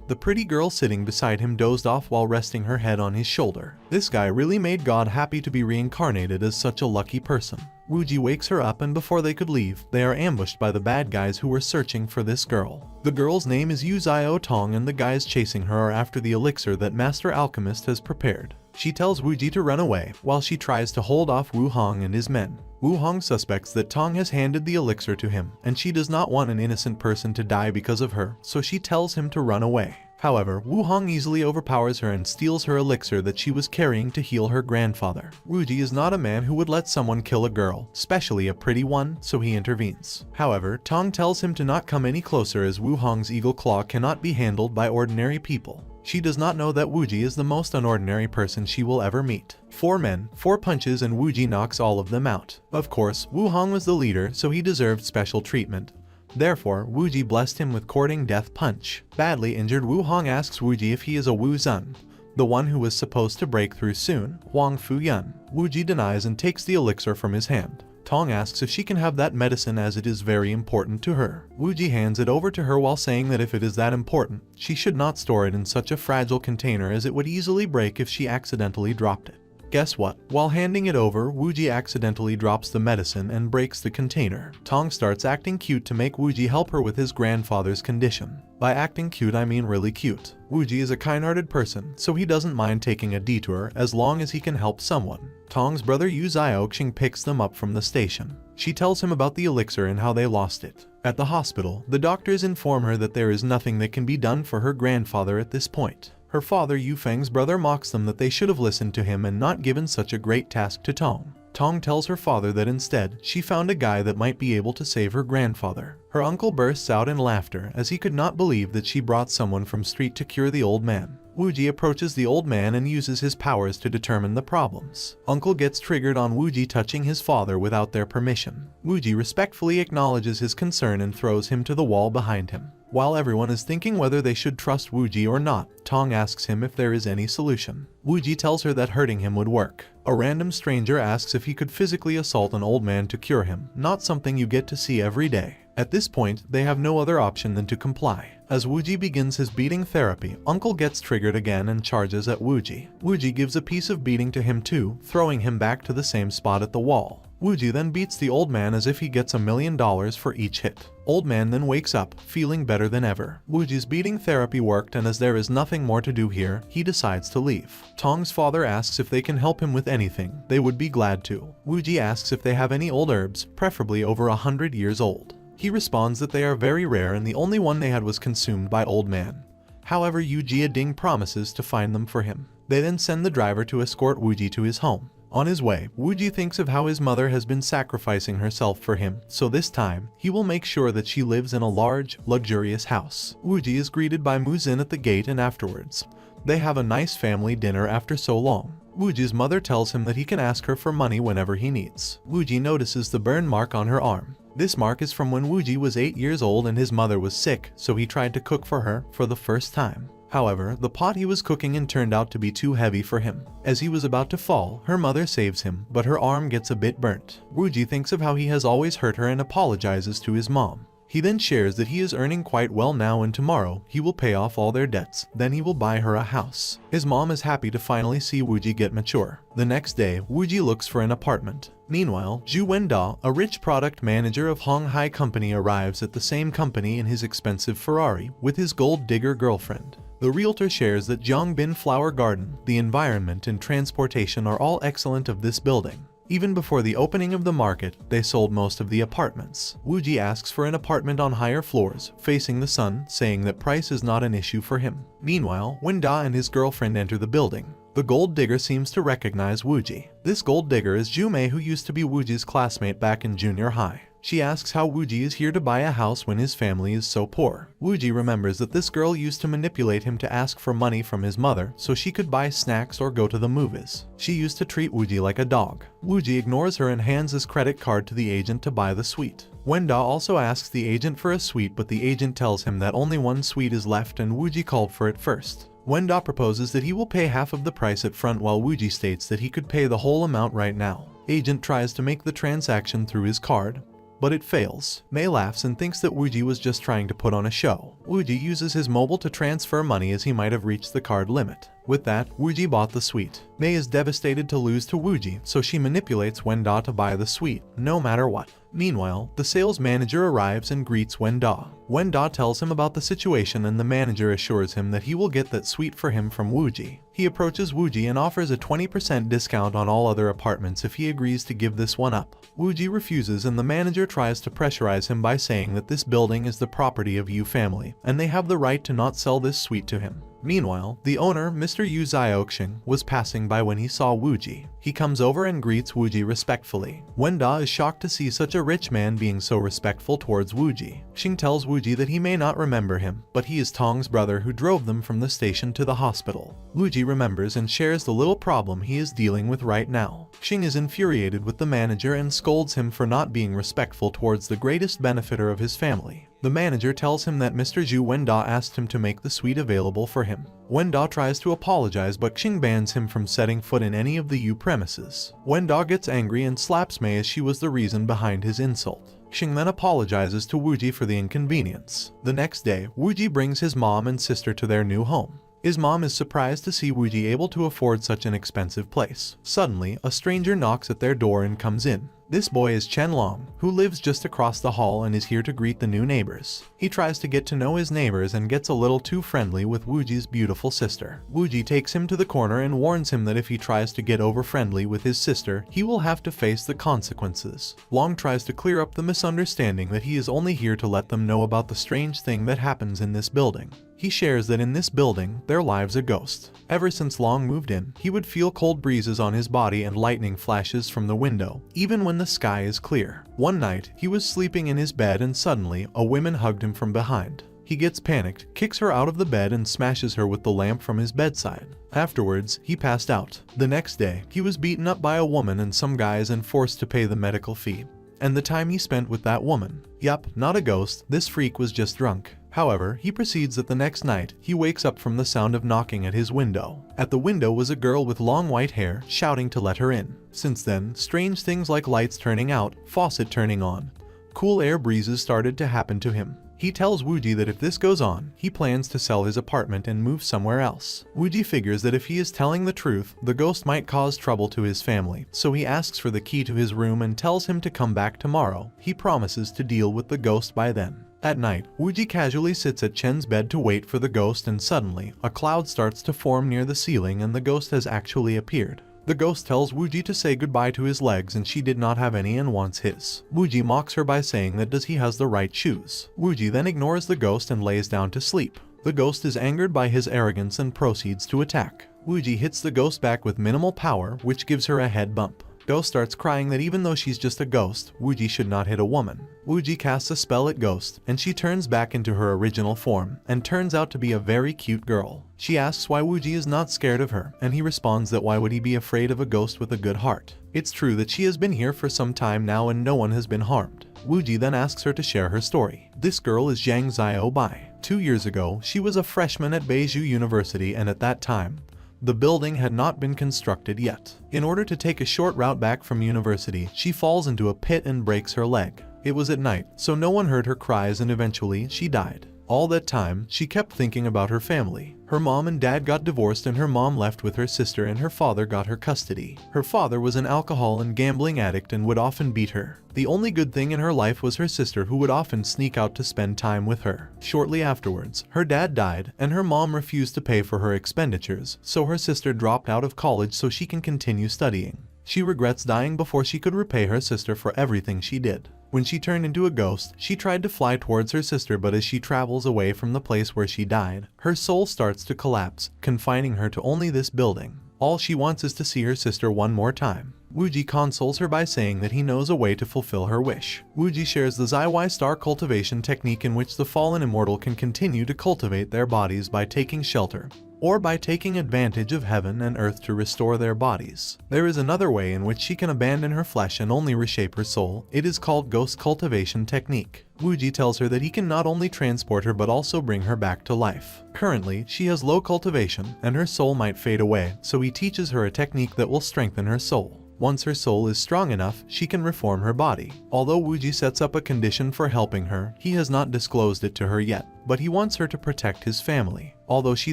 the pretty girl sitting beside him dozed off while resting her head on his shoulder. This guy really made God happy to be reincarnated as such a lucky person. Wuji wakes her up, and before they could leave, they are ambushed by the bad guys who were searching for this girl. The girl's name is Yu Zio Tong, and the guys chasing her are after the elixir that Master Alchemist has prepared. She tells Wuji to run away, while she tries to hold off Wu Hong and his men. Wu Hong suspects that Tong has handed the elixir to him, and she does not want an innocent person to die because of her, so she tells him to run away. However, Wu Hong easily overpowers her and steals her elixir that she was carrying to heal her grandfather. Wuji is not a man who would let someone kill a girl, especially a pretty one, so he intervenes. However, Tong tells him to not come any closer as Wu Hong's eagle claw cannot be handled by ordinary people. She does not know that Wuji is the most unordinary person she will ever meet. 4 men, 4 punches, and Wuji knocks all of them out. Of course, Wu Hong was the leader, so he deserved special treatment. Therefore, Wuji blessed him with courting death punch. Badly injured Wu Hong asks Wuji if he is a Wu Zun, the one who was supposed to break through soon, Huang Fu Yun. Wuji denies and takes the elixir from his hand. Tong asks if she can have that medicine as it is very important to her. Wuji hands it over to her while saying that if it is that important, she should not store it in such a fragile container as it would easily break if she accidentally dropped it. Guess what? While handing it over, Wuji accidentally drops the medicine and breaks the container. Tong starts acting cute to make Wuji help her with his grandfather's condition. By acting cute, I mean really cute. Wuji is a kind-hearted person, so he doesn't mind taking a detour as long as he can help someone. Tong's brother Yu Zioxing picks them up from the station. She tells him about the elixir and how they lost it. At the hospital, the doctors inform her that there is nothing that can be done for her grandfather at this point. Her father, Yu Feng's brother, mocks them that they should have listened to him and not given such a great task to Tong. Tong tells her father that instead, she found a guy that might be able to save her grandfather. Her uncle bursts out in laughter as he could not believe that she brought someone from street to cure the old man. Wuji approaches the old man and uses his powers to determine the problems. Uncle gets triggered on Wuji touching his father without their permission. Wuji respectfully acknowledges his concern and throws him to the wall behind him. While everyone is thinking whether they should trust Wuji or not, Tong asks him if there is any solution. Wuji tells her that hurting him would work. A random stranger asks if he could physically assault an old man to cure him, not something you get to see every day. At this point, they have no other option than to comply. As Wuji begins his beating therapy, Uncle gets triggered again and charges at Wuji. Wuji gives a piece of beating to him too, throwing him back to the same spot at the wall. Wuji then beats the old man as if he gets $1 million for each hit. Old man then wakes up, feeling better than ever. Wuji's beating therapy worked, and as there is nothing more to do here, he decides to leave. Tong's father asks if they can help him with anything. They would be glad to. Wuji asks if they have any old herbs, preferably over 100 years old. He responds that they are very rare and the only one they had was consumed by old man. However, Yu Jia-ding promises to find them for him. They then send the driver to escort Wuji to his home. On his way, Wuji thinks of how his mother has been sacrificing herself for him, so this time, he will make sure that she lives in a large, luxurious house. Wuji is greeted by Mu Xin at the gate, and afterwards, they have a nice family dinner after so long. Wuji's mother tells him that he can ask her for money whenever he needs. Wuji notices the burn mark on her arm. This mark is from when Wuji was 8 years old and his mother was sick, so he tried to cook for her for the first time. However, the pot he was cooking in turned out to be too heavy for him. As he was about to fall, her mother saves him, but her arm gets a bit burnt. Wuji thinks of how he has always hurt her and apologizes to his mom. He then shares that he is earning quite well now and tomorrow he will pay off all their debts, then he will buy her a house. His mom is happy to finally see Wuji get mature. The next day, Wuji looks for an apartment. Meanwhile, Zhu Wenda, a rich product manager of Hong Hai Company, arrives at the same company in his expensive Ferrari with his gold digger girlfriend. The realtor shares that Zhongbin Flower Garden, the environment and transportation are all excellent of this building. Even before the opening of the market, they sold most of the apartments. Wooji asks for an apartment on higher floors, facing the sun, saying that price is not an issue for him. Meanwhile, Wenda and his girlfriend enter the building. The gold digger seems to recognize Wooji. This gold digger is Jume, who used to be Wooji's classmate back in junior high. She asks how Wooji is here to buy a house when his family is so poor. Wooji remembers that this girl used to manipulate him to ask for money from his mother so she could buy snacks or go to the movies. She used to treat Wooji like a dog. Wooji ignores her and hands his credit card to the agent to buy the suite. Wenda also asks the agent for a suite, but the agent tells him that only one suite is left and Wooji called for it first. Wenda proposes that he will pay half of the price up front, while Wooji states that he could pay the whole amount right now. Agent tries to make the transaction through his card, but it fails. Mei laughs and thinks that Wooji was just trying to put on a show. Wooji uses his mobile to transfer money as he might have reached the card limit. With that, Wooji bought the suite. Mei is devastated to lose to Wooji, so she manipulates Wenda to buy the suite, no matter what. Meanwhile, the sales manager arrives and greets Wenda. Wenda tells him about the situation and the manager assures him that he will get that suite for him from Wooji. He approaches Wooji and offers a 20% discount on all other apartments if he agrees to give this one up. Wooji refuses and the manager tries to pressurize him by saying that this building is the property of Yu family and they have the right to not sell this suite to him. Meanwhile, the owner, Mr. Yu Zioxing, was passing by when he saw Wooji. He comes over and greets Wooji respectfully. Wenda is shocked to see such a rich man being so respectful towards Wooji. Xing tells Wooji that he may not remember him, but he is Tong's brother who drove them from the station to the hospital. Wooji remembers and shares the little problem he is dealing with right now. Xing is infuriated with the manager and scolds him for not being respectful towards the greatest benefactor of his family. The manager tells him that Mr. Zhu Wenda asked him to make the suite available for him. Wenda tries to apologize, but Xing bans him from setting foot in any of the Yu premises. Wenda gets angry and slaps Mei as she was the reason behind his insult. Xing then apologizes to Wooji for the inconvenience. The next day, Wooji brings his mom and sister to their new home. His mom is surprised to see Wooji able to afford such an expensive place. Suddenly, a stranger knocks at their door and comes in. This boy is Chen Long, who lives just across the hall and is here to greet the new neighbors. He tries to get to know his neighbors and gets a little too friendly with Wooji's beautiful sister. Wooji takes him to the corner and warns him that if he tries to get over friendly with his sister, he will have to face the consequences. Long tries to clear up the misunderstanding that he is only here to let them know about the strange thing that happens in this building. He shares that in this building, there lives a ghost. Ever since Long moved in, he would feel cold breezes on his body and lightning flashes from the window, even when the sky is clear. One night, he was sleeping in his bed and suddenly, a woman hugged him from behind. He gets panicked, kicks her out of the bed and smashes her with the lamp from his bedside. Afterwards, he passed out. The next day, he was beaten up by a woman and some guys and forced to pay the medical fee. And the time he spent with that woman. Yup, not a ghost, this freak was just drunk. However, he proceeds that the next night, he wakes up from the sound of knocking at his window. At the window was a girl with long white hair, shouting to let her in. Since then, strange things like lights turning out, faucet turning on, cool air breezes started to happen to him. He tells Wooji that if this goes on, he plans to sell his apartment and move somewhere else. Wooji figures that if he is telling the truth, the ghost might cause trouble to his family, so he asks for the key to his room and tells him to come back tomorrow. He promises to deal with the ghost by then. At night, Wooji casually sits at Chen's bed to wait for the ghost and suddenly, a cloud starts to form near the ceiling and the ghost has actually appeared. The ghost tells Wooji to say goodbye to his legs and she did not have any and wants his. Wooji mocks her by saying that does he has the right shoes. Wooji then ignores the ghost and lays down to sleep. The ghost is angered by his arrogance and proceeds to attack. Wooji hits the ghost back with minimal power, which gives her a head bump. Ghost starts crying that even though she's just a ghost, Wooji should not hit a woman. Wooji casts a spell at Ghost, and she turns back into her original form, and turns out to be a very cute girl. She asks why Wooji is not scared of her, and he responds that why would he be afraid of a ghost with a good heart. It's true that she has been here for some time now and no one has been harmed. Wooji then asks her to share her story. This girl is Zhang Xiao Bai. 2 years ago, she was a freshman at Beiju University and at that time, the building had not been constructed yet. In order to take a short route back from university, she falls into a pit and breaks her leg. It was at night, so no one heard her cries and eventually she died. All that time, she kept thinking about her family. Her mom and dad got divorced and her mom left with her sister and her father got her custody. Her father was an alcohol and gambling addict and would often beat her. The only good thing in her life was her sister who would often sneak out to spend time with her. Shortly afterwards, her dad died and her mom refused to pay for her expenditures, so her sister dropped out of college so she can continue studying. She regrets dying before she could repay her sister for everything she did. When she turned into a ghost, she tried to fly towards her sister, but as she travels away from the place where she died, her soul starts to collapse, confining her to only this building. All she wants is to see her sister one more time. Wuji consoles her by saying that he knows a way to fulfill her wish. Wuji shares the Zaiwai star cultivation technique in which the fallen immortal can continue to cultivate their bodies by taking shelter, or by taking advantage of heaven and earth to restore their bodies. There is another way in which she can abandon her flesh and only reshape her soul. It is called ghost cultivation technique. Wuji tells her that he can not only transport her but also bring her back to life. Currently, she has low cultivation and her soul might fade away, so he teaches her a technique that will strengthen her soul. Once her soul is strong enough, she can reform her body. Although Wuji sets up a condition for helping her, he has not disclosed it to her yet, but he wants her to protect his family. Although she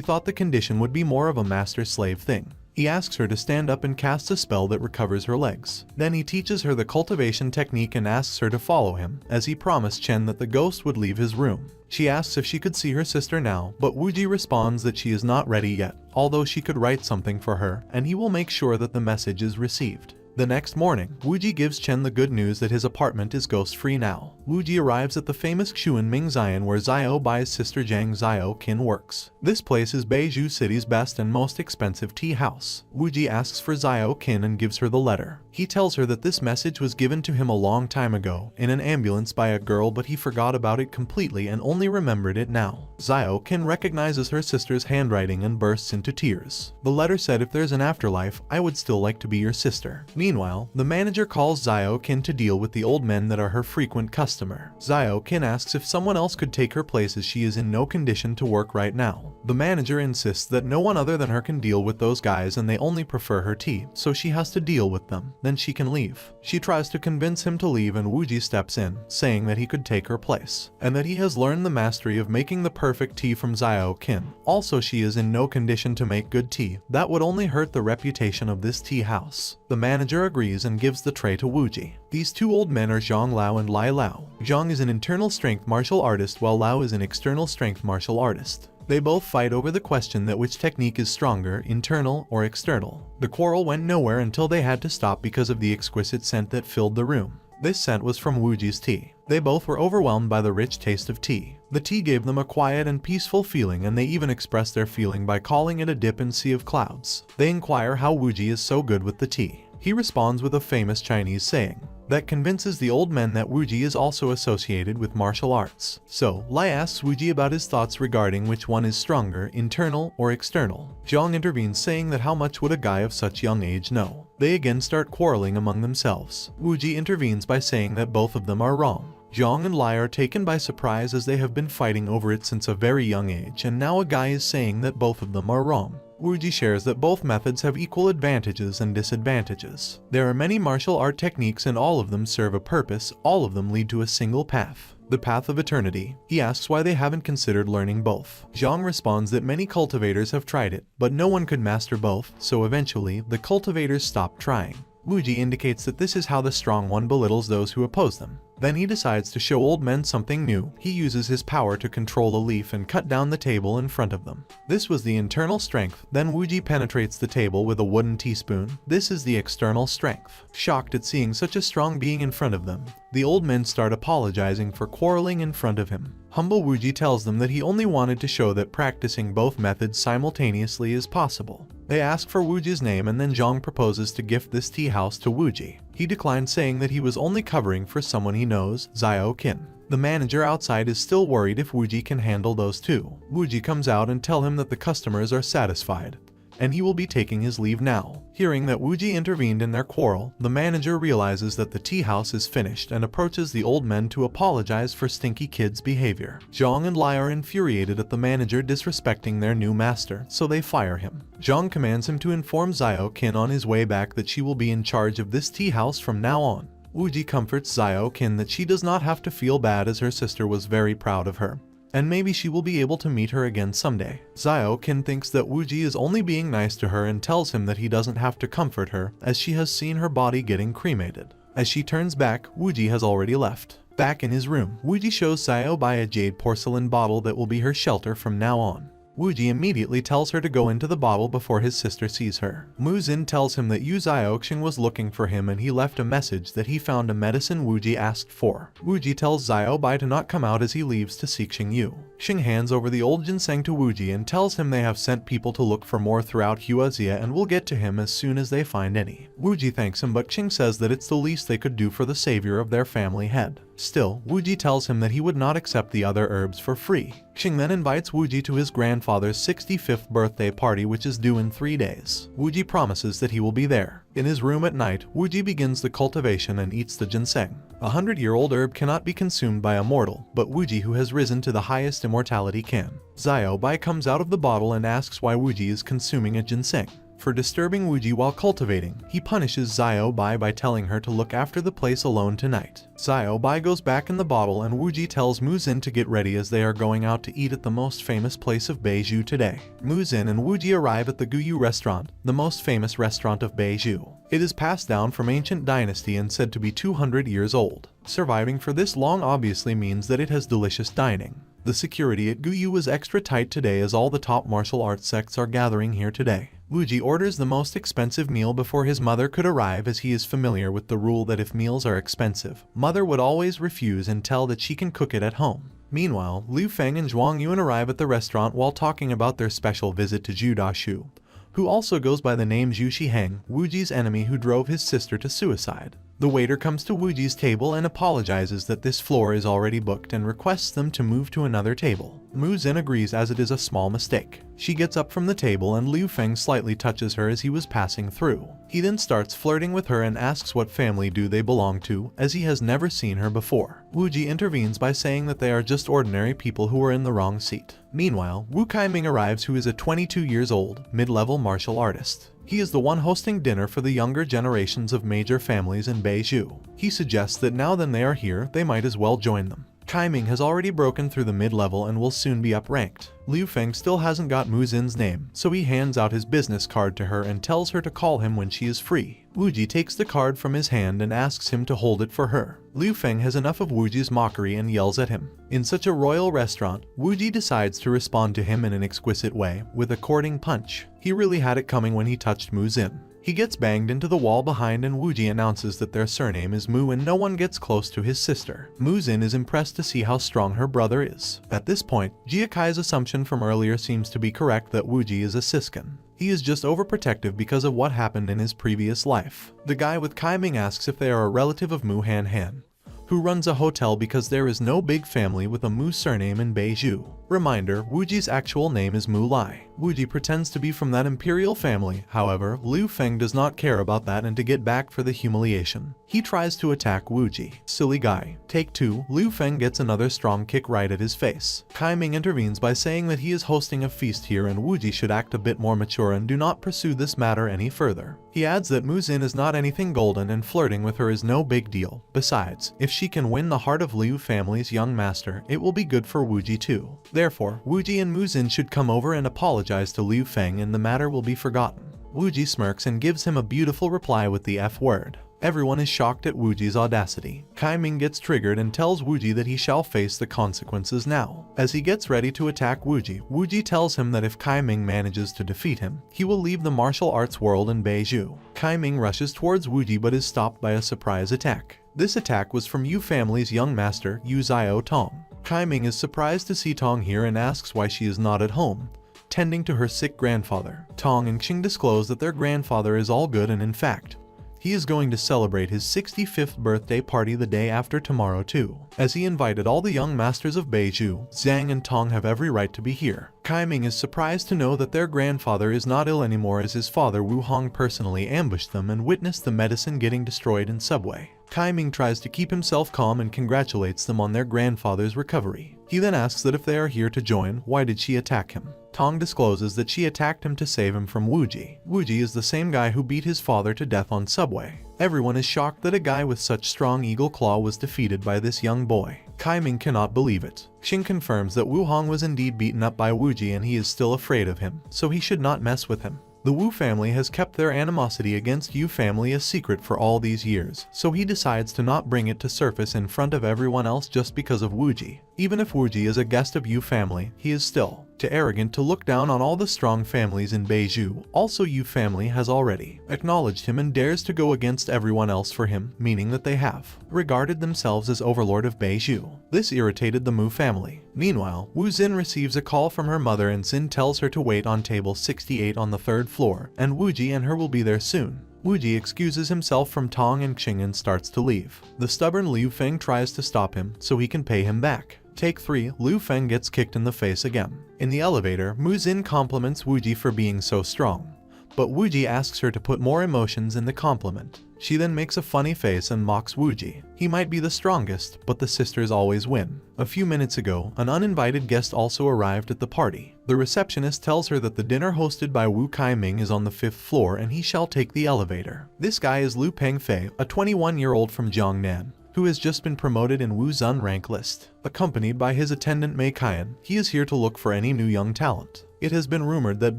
thought the condition would be more of a master-slave thing. He asks her to stand up and cast a spell that recovers her legs. Then he teaches her the cultivation technique and asks her to follow him, as he promised Chen that the ghost would leave his room. She asks if she could see her sister now, but Wuji responds that she is not ready yet, although she could write something for her, and he will make sure that the message is received. The next morning, Wuji gives Chen the good news that his apartment is ghost-free now. Wuji arrives at the famous Xuan Ming Zion where Xiao Bai's sister Zhang Xiao Qin works. This place is Beiju City's best and most expensive tea house. Wuji asks for Xiao Qin and gives her the letter. He tells her that this message was given to him a long time ago in an ambulance by a girl, but he forgot about it completely and only remembered it now. Xiao Qin recognizes her sister's handwriting and bursts into tears. The letter said, "If there's an afterlife, I would still like to be your sister." Meanwhile, the manager calls Xiao Qin to deal with the old men that are her frequent customer. Xiao Qin asks if someone else could take her place as she is in no condition to work right now. The manager insists that no one other than her can deal with those guys and they only prefer her tea, so she has to deal with them. Then she can leave. She tries to convince him to leave and Wuji steps in, saying that he could take her place, and that he has learned the mastery of making the perfect tea from Xiao Qin. Also, she is in no condition to make good tea. That would only hurt the reputation of this tea house. The manager agrees and gives the tray to Wuji. These two old men are Zhang Lao and Lai Lao. Zhang is an internal strength martial artist while Lao is an external strength martial artist. They both fight over the question that which technique is stronger, internal or external. The quarrel went nowhere until they had to stop because of the exquisite scent that filled the room. This scent was from Wuji's tea. They both were overwhelmed by the rich taste of tea. The tea gave them a quiet and peaceful feeling, and they even expressed their feeling by calling it a dip in sea of clouds. They inquire how Wuji is so good with the tea. He responds with a famous Chinese saying that convinces the old men that Wuji is also associated with martial arts. So, Lai asks Wuji about his thoughts regarding which one is stronger, internal or external. Zhang intervenes saying that how much would a guy of such young age know? They again start quarreling among themselves. Wuji intervenes by saying that both of them are wrong. Zhang and Lai are taken by surprise as they have been fighting over it since a very young age, and now a guy is saying that both of them are wrong. Wuji shares that both methods have equal advantages and disadvantages. There are many martial art techniques and all of them serve a purpose, all of them lead to a single path. The path of eternity. He asks why they haven't considered learning both. Zhang responds that many cultivators have tried it, but no one could master both, so eventually, the cultivators stopped trying. Wuji indicates that this is how the strong one belittles those who oppose them. Then he decides to show old men something new. He uses his power to control the leaf and cut down the table in front of them. This was the internal strength. Then Wuji penetrates the table with a wooden teaspoon. This is the external strength. Shocked at seeing such a strong being in front of them, the old men start apologizing for quarreling in front of him. Humble Wuji tells them that he only wanted to show that practicing both methods simultaneously is possible. They ask for Wuji's name and then Zhang proposes to gift this tea house to Wuji. He declined, saying that he was only covering for someone he knows, Xiao Qin. The manager outside is still worried if Wuji can handle those two. Wuji comes out and tell him that the customers are satisfied, and he will be taking his leave now. Hearing that Wuji intervened in their quarrel, the manager realizes that the tea house is finished and approaches the old men to apologize for Stinky Kid's behavior. Zhang and Lai are infuriated at the manager disrespecting their new master, so they fire him. Zhang commands him to inform Xiao Qin on his way back that she will be in charge of this tea house from now on. Wuji comforts Xiao Qin that she does not have to feel bad as her sister was very proud of her, and maybe she will be able to meet her again someday. Xiao Qin thinks that Wuji is only being nice to her and tells him that he doesn't have to comfort her as she has seen her body getting cremated. As she turns back, Wuji has already left. Back in his room, Wuji shows Xiao Bai a jade porcelain bottle that will be her shelter from now on. Wuji immediately tells her to go into the bottle before his sister sees her. Muzin tells him that Yu Xiaoxing was looking for him and he left a message that he found a medicine Wuji asked for. Wuji tells Xiao Bai to not come out as he leaves to seek Xingyu. Xing hands over the old ginseng to Wuji and tells him they have sent people to look for more throughout Huazia and will get to him as soon as they find any. Wuji thanks him, but Xing says that it's the least they could do for the savior of their family head. Still, Wuji tells him that he would not accept the other herbs for free. Xing then invites Wuji to his grandfather's 65th birthday party, which is due in 3 days. Wuji promises that he will be there. In his room at night, Wuji begins the cultivation and eats the ginseng. A 100-year-old herb cannot be consumed by a mortal, but Wuji, who has risen to the highest immortality, can. Xiao Bai comes out of the bottle and asks why Wuji is consuming a ginseng. For disturbing Wuji while cultivating, he punishes Xiao Bai by telling her to look after the place alone tonight. Xiao Bai goes back in the bottle and Wuji tells Muzin to get ready as they are going out to eat at the most famous place of Beiju today. Muzin and Wuji arrive at the Guyu restaurant, the most famous restaurant of Beiju. It is passed down from ancient dynasty and said to be 200 years old. Surviving for this long obviously means that it has delicious dining. The security at Guyu is extra tight today as all the top martial arts sects are gathering here today. Wuji orders the most expensive meal before his mother could arrive, as he is familiar with the rule that if meals are expensive, mother would always refuse and tell that she can cook it at home. Meanwhile, Liu Feng and Zhuang Yuan arrive at the restaurant while talking about their special visit to Zhu Dashu, who also goes by the name Zhu Shiheng, Wuji's enemy who drove his sister to suicide. The waiter comes to Wuji's table and apologizes that this floor is already booked and requests them to move to another table. Muzin agrees as it is a small mistake. She gets up from the table and Liu Feng slightly touches her as he was passing through. He then starts flirting with her and asks what family do they belong to, as he has never seen her before. Wuji intervenes by saying that they are just ordinary people who are in the wrong seat. Meanwhile, Wu Kaiming arrives, who is a 22 years old, mid-level martial artist. He is the one hosting dinner for the younger generations of major families in Beiju. He suggests that now that they are here, they might as well join them. Kaiming has already broken through the mid-level and will soon be upranked. Liu Feng still hasn't got Muzin's name, so he hands out his business card to her and tells her to call him when she is free. Wuji takes the card from his hand and asks him to hold it for her. Liu Feng has enough of Wuji's mockery and yells at him. In such a royal restaurant, Wuji decides to respond to him in an exquisite way, with a courting punch. He really had it coming when he touched Muzin. He gets banged into the wall behind and Wuji announces that their surname is Mu and no one gets close to his sister. Muzin is impressed to see how strong her brother is. At this point, Jiakai's assumption from earlier seems to be correct that Wuji is a Siskin. He is just overprotective because of what happened in his previous life. The guy with Kaiming asks if they are a relative of Mu Han Han, who runs a hotel, because there is no big family with a Mu surname in Beiju. Reminder, Wuji's actual name is Mu Lai. Wuji pretends to be from that imperial family. However, Liu Feng does not care about that, and to get back for the humiliation, he tries to attack Wuji. Silly guy. Take 2, Liu Feng gets another strong kick right at his face. Kaiming intervenes by saying that he is hosting a feast here and Wuji should act a bit more mature and do not pursue this matter any further. He adds that Muzin is not anything golden and flirting with her is no big deal. Besides, if she can win the heart of Liu family's young master, it will be good for Wuji too. Therefore, Wuji and Muzin should come over and apologize to Liu Feng and the matter will be forgotten. Wuji smirks and gives him a beautiful reply with the F word. Everyone is shocked at Wuji's audacity. Kaiming gets triggered and tells Wuji that he shall face the consequences now. As he gets ready to attack Wuji, Wuji tells him that if Kaiming manages to defeat him, he will leave the martial arts world in Beiju. Kaiming rushes towards Wuji but is stopped by a surprise attack. This attack was from Yu family's young master, Yu Xiao Tong. Kaiming is surprised to see Tong here and asks why she is not at home, tending to her sick grandfather. Tong and Qing disclose that their grandfather is all good and in fact, he is going to celebrate his 65th birthday party the day after tomorrow too. As he invited all the young masters of Beiju, Zhang and Tong have every right to be here. Kaiming is surprised to know that their grandfather is not ill anymore, as his father Wu Hong personally ambushed them and witnessed the medicine getting destroyed in subway. Kaiming tries to keep himself calm and congratulates them on their grandfather's recovery. He then asks that if they are here to join, why did she attack him? Tong discloses that she attacked him to save him from Wuji. Wuji is the same guy who beat his father to death on subway. Everyone is shocked that a guy with such strong eagle claw was defeated by this young boy. Kaiming cannot believe it. Xing confirms that Wu Hong was indeed beaten up by Wuji and he is still afraid of him, so he should not mess with him. The Wu family has kept their animosity against Yu family a secret for all these years, so he decides to not bring it to surface in front of everyone else just because of Wuji. Even if Wuji is a guest of Yu family, he is still too arrogant to look down on all the strong families in Beiju. Also, Yu family has already acknowledged him and dares to go against everyone else for him, meaning that they have regarded themselves as overlord of Beiju. This irritated the Mu family. Meanwhile, Wu Xin receives a call from her mother and Xin tells her to wait on table 68 on the 3rd floor, and Wuji and her will be there soon. Wuji excuses himself from Tong and Xing and starts to leave. The stubborn Liu Feng tries to stop him so he can pay him back. Take 3, Liu Feng gets kicked in the face again. In the elevator, Mu Xin compliments Wuji for being so strong, but Wuji asks her to put more emotions in the compliment. She then makes a funny face and mocks Wuji. He might be the strongest, but the sisters always win. A few minutes ago, an uninvited guest also arrived at the party. The receptionist tells her that the dinner hosted by Wu Kaiming is on the 5th floor and he shall take the elevator. This guy is Liu Pengfei, a 21-year-old from Jiangnan, who has just been promoted in Wu Zun rank list. Accompanied by his attendant Mei Qian, he is here to look for any new young talent. It has been rumored that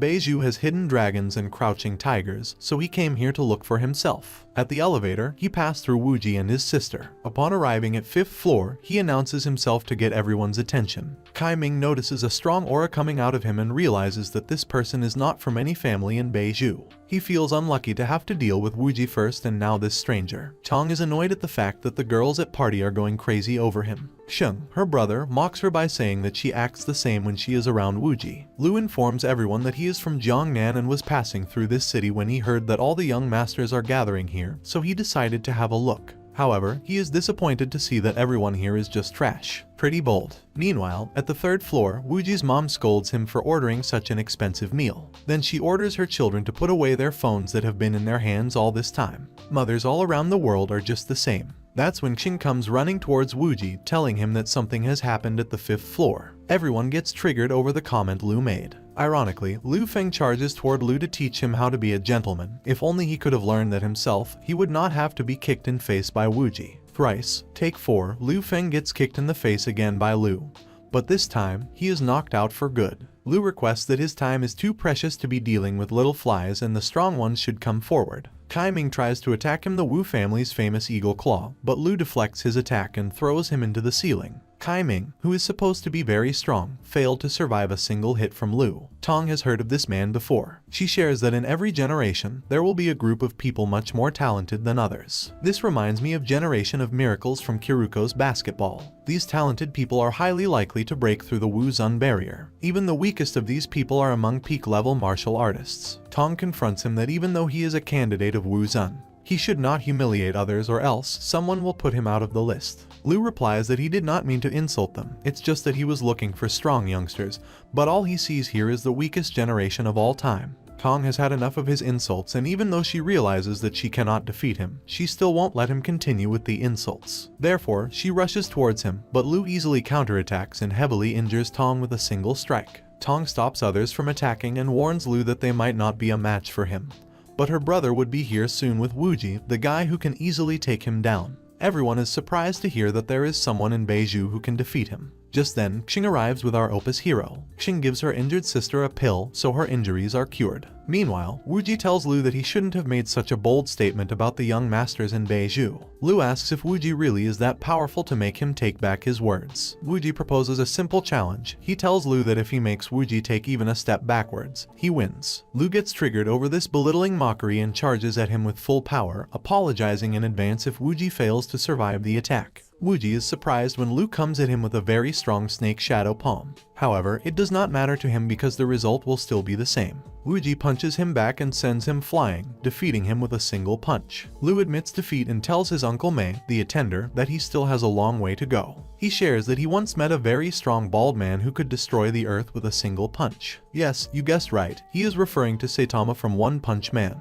Beiju has hidden dragons and crouching tigers, so he came here to look for himself. At the elevator, he passed through Wuji and his sister. Upon arriving at 5th floor, he announces himself to get everyone's attention. Kai Ming notices a strong aura coming out of him and realizes that this person is not from any family in Beiju. He feels unlucky to have to deal with Wuji first and now this stranger. Tong is annoyed at the fact that the girls at party are going crazy over him. Sheng, her brother, mocks her by saying that she acts the same when she is around Wuji. Lu informs everyone that he is from Jiangnan and was passing through this city when he heard that all the young masters are gathering here, so he decided to have a look. However, he is disappointed to see that everyone here is just trash. Pretty bold. Meanwhile, at the 3rd floor, Wuji's mom scolds him for ordering such an expensive meal. Then she orders her children to put away their phones that have been in their hands all this time. Mothers all around the world are just the same. That's when Xing comes running towards Wuji, telling him that something has happened at the 5th floor. Everyone gets triggered over the comment Lu made. Ironically, Liu Feng charges toward Lu to teach him how to be a gentleman. If only he could have learned that himself, he would not have to be kicked in face by Wuji. Thrice. Take 4, Liu Feng gets kicked in the face again by Lu. But this time, he is knocked out for good. Lu requests that his time is too precious to be dealing with little flies and the strong ones should come forward. Kai Ming tries to attack him the Wu family's famous eagle claw, but Lu deflects his attack and throws him into the ceiling. Kai Ming, who is supposed to be very strong, failed to survive a single hit from Lu. Tong has heard of this man before. She shares that in every generation, there will be a group of people much more talented than others. This reminds me of Generation of Miracles from Kiruko's basketball. These talented people are highly likely to break through the Wu Zun barrier. Even the weakest of these people are among peak-level martial artists. Tong confronts him that even though he is a candidate of Wu Zun, he should not humiliate others or else someone will put him out of the list. Lu replies that he did not mean to insult them, it's just that he was looking for strong youngsters, but all he sees here is the weakest generation of all time. Tong has had enough of his insults, and even though she realizes that she cannot defeat him, she still won't let him continue with the insults. Therefore, she rushes towards him, but Lu easily counterattacks and heavily injures Tong with a single strike. Tong stops others from attacking and warns Lu that they might not be a match for him. But her brother would be here soon with Wuji, the guy who can easily take him down. Everyone is surprised to hear that there is someone in Beiju who can defeat him. Just then, Xing arrives with our Opus hero. Xing gives her injured sister a pill, so her injuries are cured. Meanwhile, Wuji tells Lu that he shouldn't have made such a bold statement about the young masters in Beiju. Lu asks if Wuji really is that powerful to make him take back his words. Wuji proposes a simple challenge. He tells Lu that if he makes Wuji take even a step backwards, he wins. Lu gets triggered over this belittling mockery and charges at him with full power, apologizing in advance if Wuji fails to survive the attack. Wuji is surprised when Lu comes at him with a very strong snake shadow palm. However, it does not matter to him because the result will still be the same. Wuji punches him back and sends him flying, defeating him with a single punch. Lu admits defeat and tells his uncle Mei, the attender, that he still has a long way to go. He shares that he once met a very strong bald man who could destroy the earth with a single punch. Yes, you guessed right, he is referring to Saitama from One Punch Man.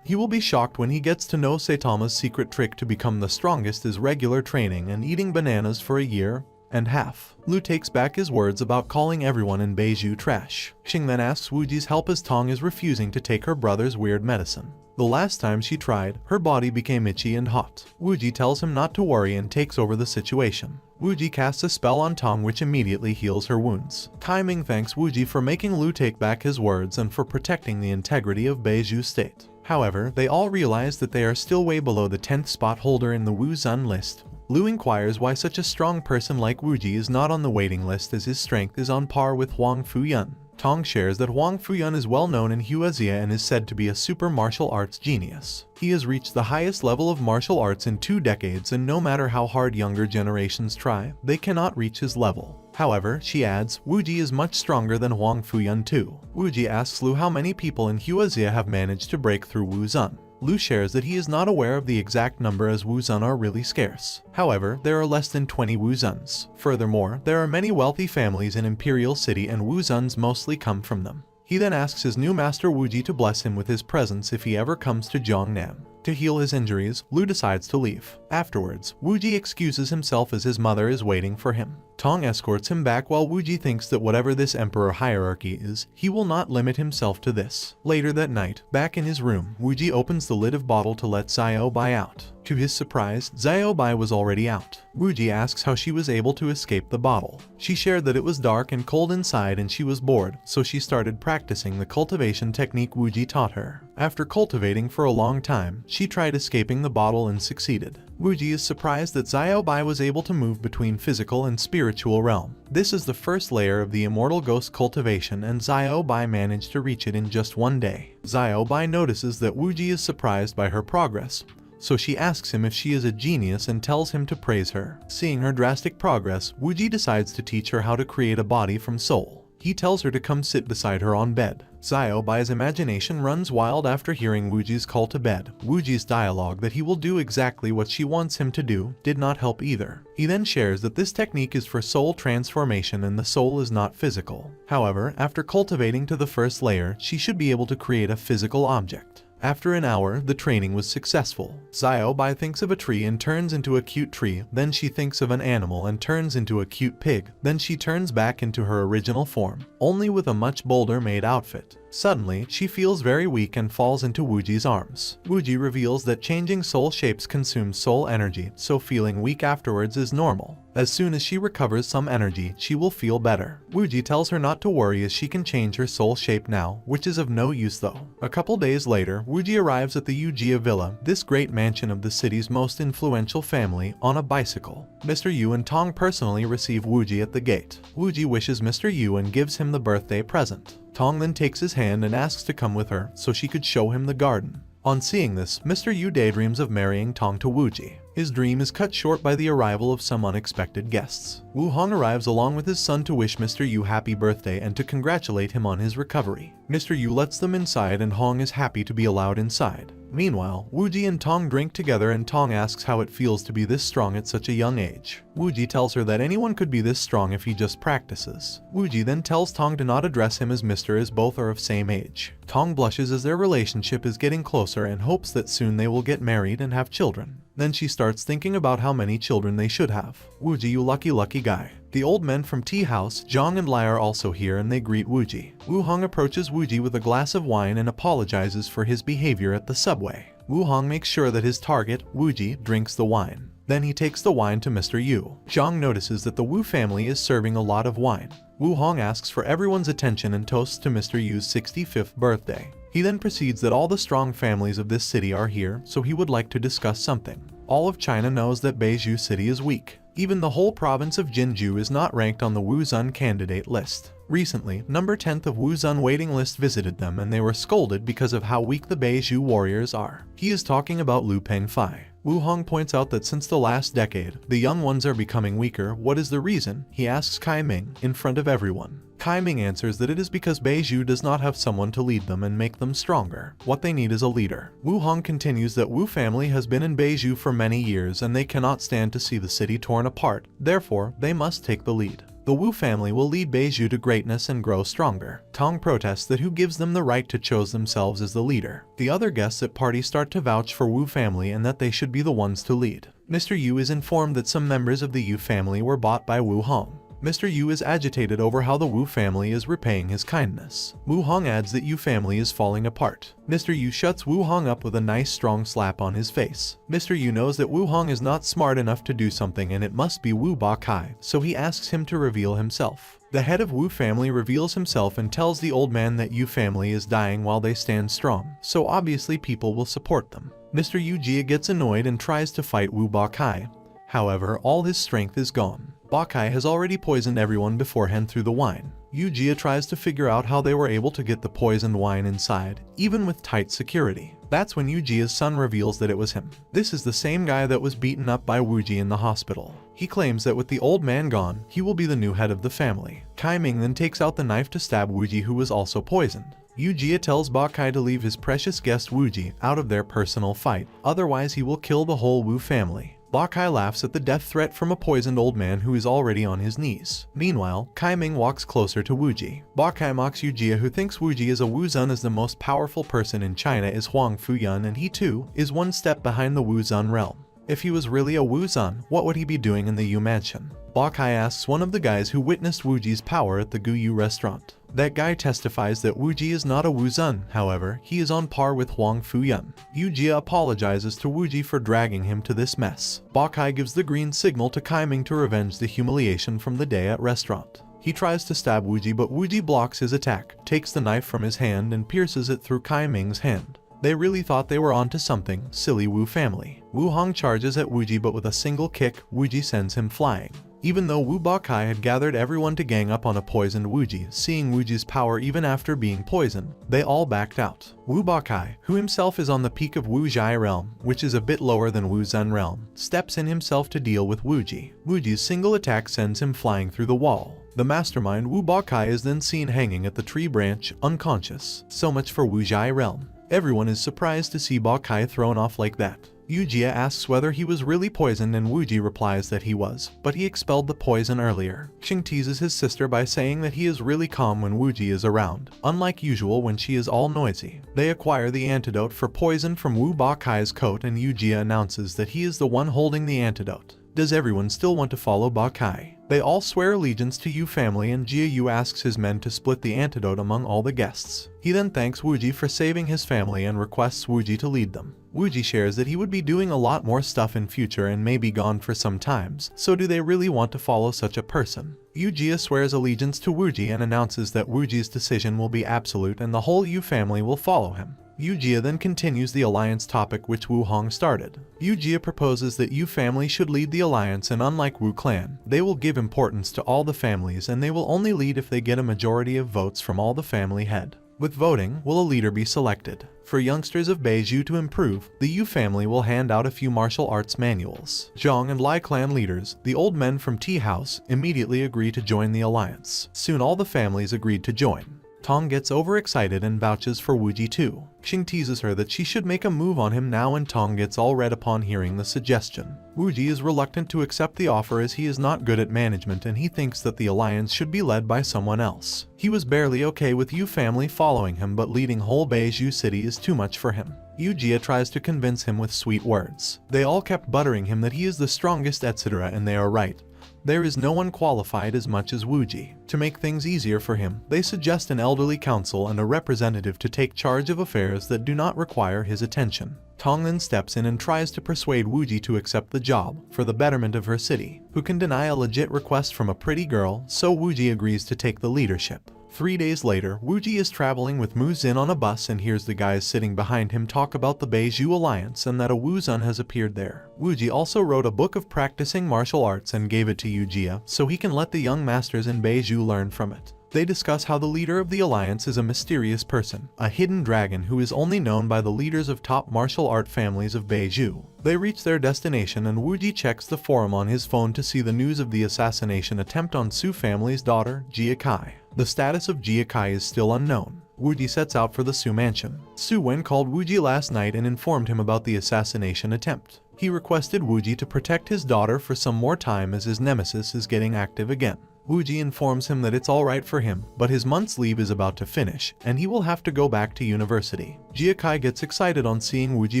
He will be shocked when he gets to know Saitama's secret trick to become the strongest is regular training and eating bananas for a year and half. Lu takes back his words about calling everyone in Beiju trash. Xing then asks Wuji's help as Tong is refusing to take her brother's weird medicine. The last time she tried, her body became itchy and hot. Wuji tells him not to worry and takes over the situation. Wuji casts a spell on Tong which immediately heals her wounds. Kai Ming thanks Wuji for making Lu take back his words and for protecting the integrity of Beiju State. However, they all realize that they are still way below the 10th spot holder in the Wu Zun list, Lu inquires why such a strong person like Wu Ji is not on the waiting list, as his strength is on par with Huang Fuyun. Tong shares that Huang Fuyun is well known in Huazia and is said to be a super martial arts genius. He has reached the highest level of martial arts in 2 decades, and no matter how hard younger generations try, they cannot reach his level. However, she adds, Wu Ji is much stronger than Huang Fuyun too. Wu Ji asks Lu how many people in Huazia have managed to break through Wu Zun. Lu shares that he is not aware of the exact number, as Wu Zun are really scarce. However, there are less than 20 Wu Zuns. Furthermore, there are many wealthy families in Imperial City and Wu Zuns mostly come from them. He then asks his new master Wu Ji to bless him with his presence if he ever comes to Jiangnam. To heal his injuries, Lu decides to leave. Afterwards, Wu Ji excuses himself as his mother is waiting for him. Tong escorts him back while Wu Ji thinks that whatever this emperor hierarchy is, he will not limit himself to this. Later that night, back in his room, Wu Ji opens the lid of bottle to let Xiao Bai out. To his surprise, Xiao Bai was already out. Wu Ji asks how she was able to escape the bottle. She shared that it was dark and cold inside and she was bored, so she started practicing the cultivation technique Wu Ji taught her. After cultivating for a long time, she tried escaping the bottle and succeeded. Wu Ji is surprised that Xiao Bai was able to move between physical and spiritual realm. This is the first layer of the immortal ghost cultivation, and Xiao Bai managed to reach it in just 1 day. Xiao Bai notices that Wu Ji is surprised by her progress, so she asks him if she is a genius and tells him to praise her. Seeing her drastic progress, Wu Ji decides to teach her how to create a body from soul. He tells her to come sit beside her on bed. Xiao Bai's imagination runs wild after hearing Wu Ji's call to bed. Wu Ji's dialogue that he will do exactly what she wants him to do did not help either. He then shares that this technique is for soul transformation and the soul is not physical. However, after cultivating to the first layer, she should be able to create a physical object. After an hour, the training was successful. Xiao Bai thinks of a tree and turns into a cute tree, then she thinks of an animal and turns into a cute pig, then she turns back into her original form, only with a much bolder made outfit. Suddenly, she feels very weak and falls into Wu Ji's arms. Wu Ji reveals that changing soul shapes consumes soul energy, so feeling weak afterwards is normal. As soon as she recovers some energy, she will feel better. Wu Ji tells her not to worry as she can change her soul shape now, which is of no use though. A couple days later, Wu Ji arrives at the Yujia Villa, this great mansion of the city's most influential family, on a bicycle. Mr. Yu and Tong personally receive Wu Ji at the gate. Wu Ji wishes Mr. Yu and gives him the birthday present. Tong then takes his hand and asks to come with her so she could show him the garden. On seeing this, Mr. Yu daydreams of marrying Tong to Wu Ji. His dream is cut short by the arrival of some unexpected guests. Wu Hong arrives along with his son to wish Mr. Yu happy birthday and to congratulate him on his recovery. Mr. Yu lets them inside and Hong is happy to be allowed inside. Meanwhile, Wu Ji and Tong drink together and Tong asks how it feels to be this strong at such a young age. Wu Ji tells her that anyone could be this strong if he just practices. Wu Ji then tells Tong to not address him as Mr. as both are of same age. Tong blushes as their relationship is getting closer and hopes that soon they will get married and have children. Then she starts thinking about how many children they should have. Wu Ji, you lucky guy. The old men from Tea House, Zhang and Lai are also here and they greet Wu Ji. Wu Hong approaches Wu Ji with a glass of wine and apologizes for his behavior at the subway. Wu Hong makes sure that his target, Wu Ji, drinks the wine. Then he takes the wine to Mr. Yu. Zhang notices that the Wu family is serving a lot of wine. Wu Hong asks for everyone's attention and toasts to Mr. Yu's 65th birthday. He then proceeds that all the strong families of this city are here, so he would like to discuss something. All of China knows that Beiju City is weak. Even the whole province of Jinju is not ranked on the Wuzun candidate list. Recently, number 10th of Wuzun waiting list visited them and they were scolded because of how weak the Beiju warriors are. He is talking about Lu Pengfei. Wu Hong points out that since the last decade, the young ones are becoming weaker. What is the reason? He asks Kai Ming in front of everyone. Kai Ming answers that it is because Beiju does not have someone to lead them and make them stronger. What they need is a leader. Wu Hong continues that Wu family has been in Beiju for many years and they cannot stand to see the city torn apart. Therefore, they must take the lead. The Wu family will lead Beiju to greatness and grow stronger. Tong protests that who gives them the right to choose themselves as the leader. The other guests at party start to vouch for Wu family and that they should be the ones to lead. Mr. Yu is informed that some members of the Yu family were bought by Wu Hong. Mr. Yu is agitated over how the Wu family is repaying his kindness. Wu Hong adds that Yu family is falling apart. Mr. Yu shuts Wu Hong up with a nice strong slap on his face. Mr. Yu knows that Wu Hong is not smart enough to do something and it must be Wu Ba Kai, so he asks him to reveal himself. The head of Wu family reveals himself and tells the old man that Yu family is dying while they stand strong, so obviously people will support them. Mr. Yu Jia gets annoyed and tries to fight Wu Ba Kai. However, all his strength is gone. Bakai has already poisoned everyone beforehand through the wine. Yu-Jia tries to figure out how they were able to get the poisoned wine inside, even with tight security. That's when Yu-Jia's son reveals that it was him. This is the same guy that was beaten up by Wu-Ji in the hospital. He claims that with the old man gone, he will be the new head of the family. Kai Ming then takes out the knife to stab Wu-Ji, who was also poisoned. Yu-Jia tells Bakai to leave his precious guest Wu-Ji out of their personal fight, otherwise he will kill the whole Wu family. Bakai laughs at the death threat from a poisoned old man who is already on his knees. Meanwhile, Kai Ming walks closer to Wu-Ji. Bakai mocks Yu-Jia, who thinks Wu-Ji is a Wu-Zun, as the most powerful person in China is Huang Fu-Yun, and he too is one step behind the Wu-Zun realm. If he was really a Wu-Zun, what would he be doing in the Yu mansion? Bakai asks one of the guys who witnessed Wu-Ji's power at the Gu-Yu restaurant. That guy testifies that Wu-Ji is not a Wu-Zun, however, he is on par with Huang Fu-Yun. Yu-Jia apologizes to Wu-Ji for dragging him to this mess. Bakai gives the green signal to Kai Ming to revenge the humiliation from the day at restaurant. He tries to stab Wu-Ji, but Wu-Ji blocks his attack, takes the knife from his hand and pierces it through Kai Ming's hand. They really thought they were onto something, silly Wu family. Wu Hong charges at Wu-Ji, but with a single kick, Wu-Ji sends him flying. Even though Wu Bakai had gathered everyone to gang up on a poisoned Wu-Ji, seeing Wu-Ji's power even after being poisoned, they all backed out. Wu Bakai, who himself is on the peak of Wu Zhai realm, which is a bit lower than Wu Zun realm, steps in himself to deal with Wu-Ji. Wu-Ji's single attack sends him flying through the wall. The mastermind Wu Bakai is then seen hanging at the tree branch, unconscious. So much for Wu Zhai realm. Everyone is surprised to see Bakai thrown off like that. Yu-Jia asks whether he was really poisoned, and Wu-Ji replies that he was, but he expelled the poison earlier. Xing teases his sister by saying that he is really calm when Wu-Ji is around, unlike usual when she is all noisy. They acquire the antidote for poison from Wu Bakai's coat, and Yu-Jia announces that he is the one holding the antidote. Does everyone still want to follow Bakai? They all swear allegiance to Yu family, and Jia Yu asks his men to split the antidote among all the guests. He then thanks Wu-Ji for saving his family and requests Wu-Ji to lead them. Wu-Ji shares that he would be doing a lot more stuff in future and may be gone for some times, so do they really want to follow such a person? Yu-Jia swears allegiance to Wu-Ji and announces that Wu-Ji's decision will be absolute and the whole Yu family will follow him. Yu-Jia then continues the alliance topic which Wu Hong started. Yu-Jia proposes that Yu family should lead the alliance, and unlike Wu clan, they will give importance to all the families, and they will only lead if they get a majority of votes from all the family head. With voting, will a leader be selected. For youngsters of Beiju to improve, the Yu family will hand out a few martial arts manuals. Zhang and Lai clan leaders, the old men from Tea House, immediately agree to join the alliance. Soon all the families agreed to join. Tong gets overexcited and vouches for Wu-Ji too. Xing teases her that she should make a move on him now, and Tong gets all red upon hearing the suggestion. Wu-Ji is reluctant to accept the offer as he is not good at management, and he thinks that the alliance should be led by someone else. He was barely okay with Yu family following him, but leading whole Beiju city is too much for him. Yu-Jia tries to convince him with sweet words. They all kept buttering him that he is the strongest, etc., and they are right. There is no one qualified as much as Wu-Ji. To make things easier for him, they suggest an elderly council and a representative to take charge of affairs that do not require his attention. Tong then steps in and tries to persuade Wu-Ji to accept the job, for the betterment of her city. Who can deny a legit request from a pretty girl, so Wu-Ji agrees to take the leadership. 3 days later, Wu-Ji is traveling with Mu-Zin on a bus and hears the guys sitting behind him talk about the Beiju alliance and that a Wu-Zun has appeared there. Wu-Ji also wrote a book of practicing martial arts and gave it to Yu-Jia so he can let the young masters in Beiju learn from it. They discuss how the leader of the alliance is a mysterious person, a hidden dragon who is only known by the leaders of top martial art families of Beiju. They reach their destination and Wu-Ji checks the forum on his phone to see the news of the assassination attempt on Su family's daughter, Jia Kai. The status of Jia Kai is still unknown. Wu-Ji sets out for the Su mansion. Su Wen called Wu-Ji last night and informed him about the assassination attempt. He requested Wu-Ji to protect his daughter for some more time as his nemesis is getting active again. Wu-Ji informs him that it's alright for him, but his month's leave is about to finish, and he will have to go back to university. Jia Kai gets excited on seeing Wu-Ji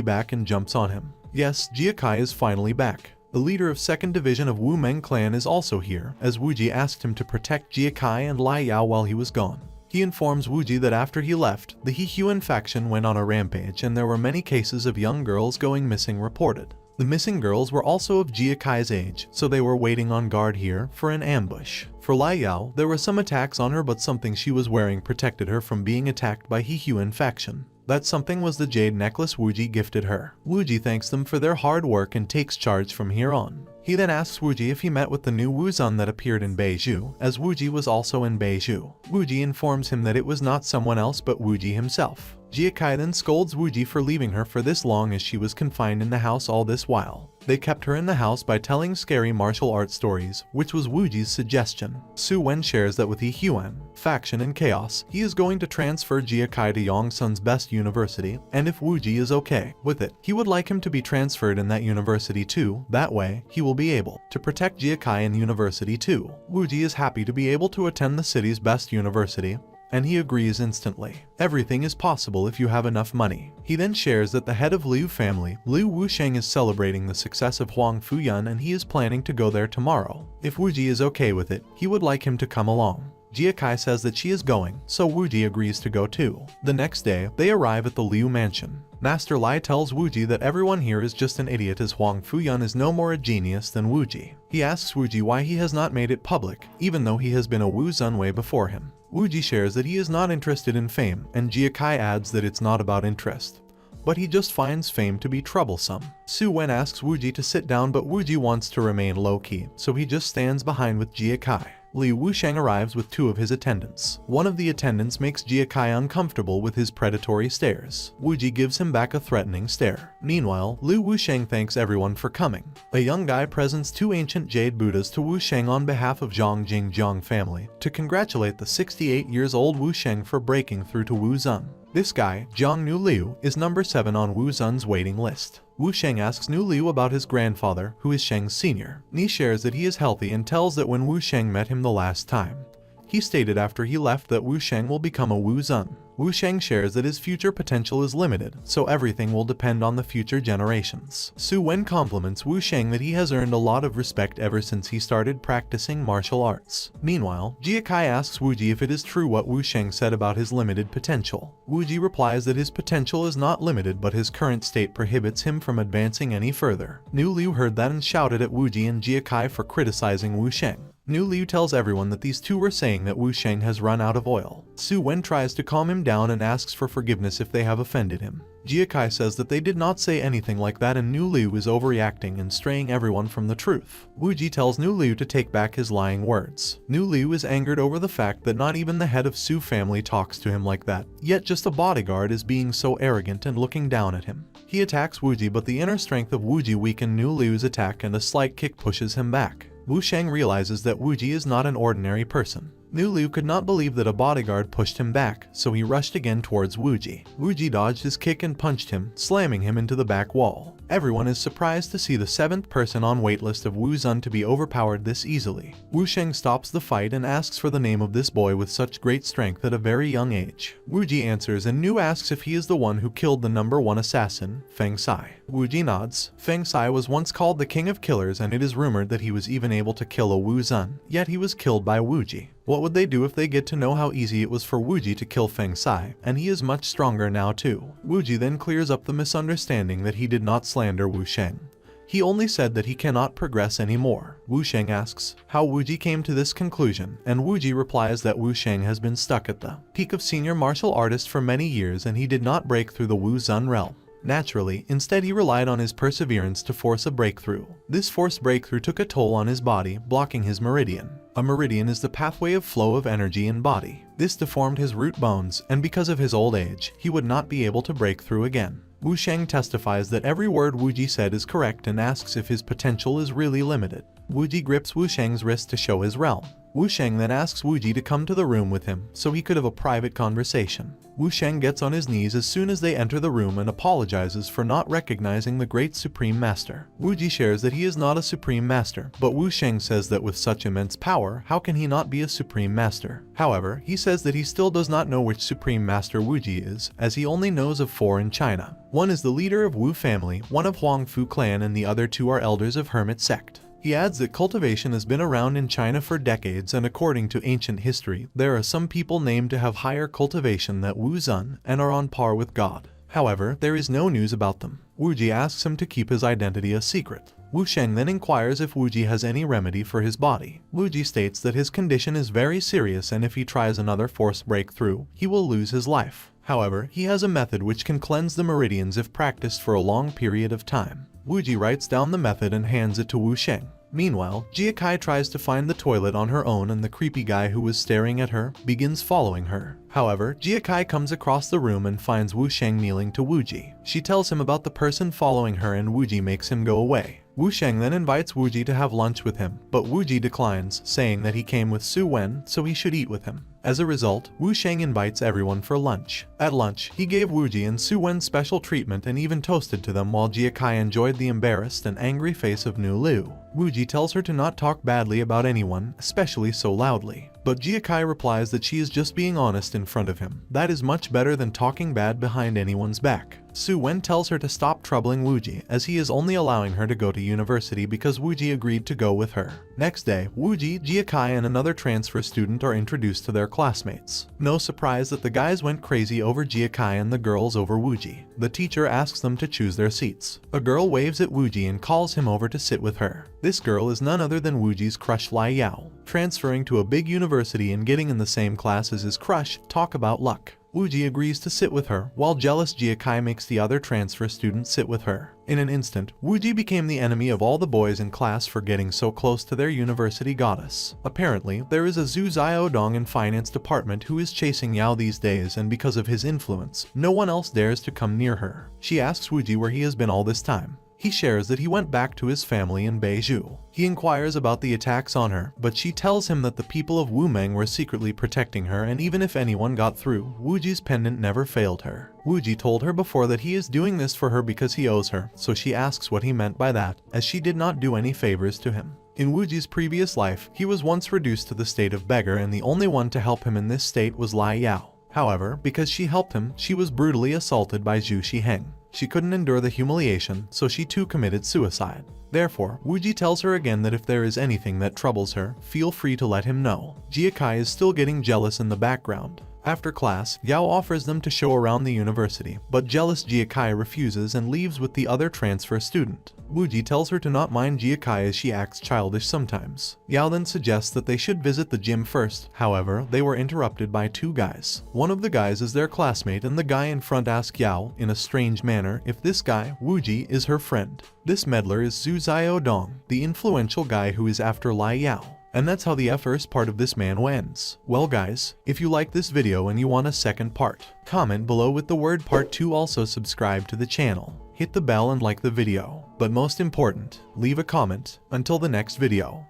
back and jumps on him. Yes, Jia Kai is finally back. The leader of 2nd Division of Wu Meng clan is also here, as Wu-Ji asked him to protect Jia Kai and Lai Yao while he was gone. He informs Wu-Ji that after he left, the He-Huan faction went on a rampage and there were many cases of young girls going missing reported. The missing girls were also of Jia Kai's age, so they were waiting on guard here for an ambush. For Lai Yao, there were some attacks on her, but something she was wearing protected her from being attacked by He-Huan faction. That something was the jade necklace Wu-Ji gifted her. Wu-Ji thanks them for their hard work and takes charge from here on. He then asks Wuji if he met with the new Wuzun that appeared in Beiju, as Wuji was also in Beiju. Wuji informs him that it was not someone else but Wuji himself. Jia then scolds Wuji for leaving her for this long as she was confined in the house all this while. They kept her in the house by telling scary martial arts stories, which was Wuji's suggestion. Su Wen shares that with Yi Huan, faction and chaos, he is going to transfer Jia to Yongsun's best university, and if Wuji is okay with it, he would like him to be transferred in that university too. That way, he will be able to protect Jia in university too. Wuji is happy to be able to attend the city's best university, and he agrees instantly. Everything is possible if you have enough money. He then shares that the head of Liu family, Liu Wusheng, is celebrating the success of Huang Fuyun and he is planning to go there tomorrow. If Wuji is okay with it, he would like him to come along. Jia says that she is going, so Wuji agrees to go too. The next day, they arrive at the Liu mansion. Master Lai tells Wuji that everyone here is just an idiot as Huang Fuyun is no more a genius than Wuji. He asks Wuji why he has not made it public, even though he has been a Wuzun way before him. Wuji shares that he is not interested in fame, and Jia adds that it's not about interest, but he just finds fame to be troublesome. Su Wen asks Wuji to sit down, but Wuji wants to remain low-key, so he just stands behind with Jia. Liu Wusheng arrives with two of his attendants. One of the attendants makes Jia uncomfortable with his predatory stares. Wuji gives him back a threatening stare. Meanwhile, Liu Wusheng thanks everyone for coming. A young guy presents two ancient jade Buddhas to Wusheng on behalf of Zhang Jingjiang family to congratulate the 68 years old Wusheng for breaking through to Wuzun. This guy, Zhang Nu Liu, is number 7 on Wuzun's waiting list. Wusheng asks Nu Liu about his grandfather, who is Sheng's senior. Ni shares that he is healthy and tells that when Wusheng met him the last time, he stated after he left that Wusheng will become a Wuzun. Wusheng shares that his future potential is limited, so everything will depend on the future generations. Su Wen compliments Wusheng that he has earned a lot of respect ever since he started practicing martial arts. Meanwhile, Jia asks Wuji if it is true what Wusheng said about his limited potential. Wuji replies that his potential is not limited, but his current state prohibits him from advancing any further. Nu Liu heard that and shouted at Wuji and Jia for criticizing Wusheng. Nu Liu tells everyone that these two were saying that Wusheng has run out of oil. Su Wen tries to calm him down and asks for forgiveness if they have offended him. Jia says that they did not say anything like that and Nu Liu is overreacting and straying everyone from the truth. Wuji tells Nu Liu to take back his lying words. Nu Liu is angered over the fact that not even the head of Su family talks to him like that, yet just a bodyguard is being so arrogant and looking down at him. He attacks Wuji, but the inner strength of Wuji weakened Nu Liu's attack and a slight kick pushes him back. Wusheng realizes that Wuji is not an ordinary person. Nu Liu could not believe that a bodyguard pushed him back, so he rushed again towards Wuji. Wuji dodged his kick and punched him, slamming him into the back wall. Everyone is surprised to see the 7th person on waitlist of Wuzun to be overpowered this easily. Wusheng stops the fight and asks for the name of this boy with such great strength at a very young age. Wuji answers and Nu asks if he is the one who killed the number 1 assassin, Feng Sai. Wuji nods. Feng Sai was once called the king of killers and it is rumored that he was even able to kill a Wuzun, yet he was killed by Wuji. What would they do if they get to know how easy it was for Wuji to kill Feng Sai, and he is much stronger now too. Wuji then clears up the misunderstanding that he did not slander Wusheng. He only said that he cannot progress anymore. Wusheng asks how Wuji came to this conclusion, and Wuji replies that Wusheng has been stuck at the peak of senior martial artist for many years and he did not break through the Wuzun realm. Naturally, instead he relied on his perseverance to force a breakthrough. This forced breakthrough took a toll on his body, blocking his meridian. A meridian is the pathway of flow of energy in body. This deformed his root bones, and because of his old age, he would not be able to break through again. Wusheng testifies that every word Wuji said is correct and asks if his potential is really limited. Wuji grips Wusheng's wrist to show his realm. Wusheng then asks Wuji to come to the room with him so he could have a private conversation. Wusheng gets on his knees as soon as they enter the room and apologizes for not recognizing the great Supreme Master. Wuji shares that he is not a Supreme Master, but Wusheng says that with such immense power, how can he not be a Supreme Master? However, he says that he still does not know which Supreme Master Wuji is, as he only knows of 4 in China. One is the leader of Wu family, one of Huang Fu clan, and the other 2 are elders of Hermit sect. He adds that cultivation has been around in China for decades, and according to ancient history, there are some people named to have higher cultivation than Wuzun and are on par with God. However, there is no news about them. Wuji asks him to keep his identity a secret. Wusheng then inquires if Wuji has any remedy for his body. Wuji states that his condition is very serious and if he tries another forced breakthrough, he will lose his life. However, he has a method which can cleanse the meridians if practiced for a long period of time. Wuji writes down the method and hands it to Wu Sheng. Meanwhile, Jia tries to find the toilet on her own and the creepy guy who was staring at her begins following her. However, Jia comes across the room and finds Wu Sheng kneeling to Wuji. She tells him about the person following her and Wuji makes him go away. Wu Sheng then invites Wuji to have lunch with him, but Wuji declines, saying that he came with Su Wen, so he should eat with him. As a result, Wu Sheng invites everyone for lunch. At lunch, he gave Wuji and Su Wen special treatment and even toasted to them while Jia enjoyed the embarrassed and angry face of Nu Liu. Wuji tells her to not talk badly about anyone, especially so loudly. But Jia replies that she is just being honest in front of him. That is much better than talking bad behind anyone's back. Su Wen tells her to stop troubling Wuji, as he is only allowing her to go to university because Wuji agreed to go with her. Next day, Wuji, Jia and another transfer student are introduced to their classmates. No surprise that the guys went crazy over Jia and the girls over Wuji. The teacher asks them to choose their seats. A girl waves at Wuji and calls him over to sit with her. This girl is none other than Wuji's crush Lai Yao. Transferring to a big university and getting in the same class as his crush, talk about luck. Wuji agrees to sit with her, while jealous Jia makes the other transfer student sit with her. In an instant, Wuji became the enemy of all the boys in class for getting so close to their university goddess. Apparently, there is a Zhu Xiaodong in finance department who is chasing Yao these days, and because of his influence, no one else dares to come near her. She asks Wuji where he has been all this time. He shares that he went back to his family in Beiju. He inquires about the attacks on her, but she tells him that the people of Wumeng were secretly protecting her, and even if anyone got through, Wuji's pendant never failed her. Wuji told her before that he is doing this for her because he owes her, so she asks what he meant by that, as she did not do any favors to him. In Wuji's previous life, he was once reduced to the state of beggar, and the only one to help him in this state was Lai Yao. However, because she helped him, she was brutally assaulted by Zhu Shiheng. She couldn't endure the humiliation, so she too committed suicide. Therefore, Wuji tells her again that if there is anything that troubles her, feel free to let him know. Jia is still getting jealous in the background. After class, Yao offers them to show around the university, but jealous Jia refuses and leaves with the other transfer student. Wuji tells her to not mind Jia as she acts childish sometimes. Yao then suggests that they should visit the gym first. However, they were interrupted by two guys. One of the guys is their classmate, and the guy in front asks Yao, in a strange manner, if this guy, Wuji, is her friend. This meddler is Zhu Xiaodong, the influential guy who is after Lai Yao. And that's how the first part of this manhwa ends. Well guys, if you like this video and you want a second part, comment below with the word part 2. Also subscribe to the channel, hit the bell and like the video. But most important, leave a comment. Until the next video.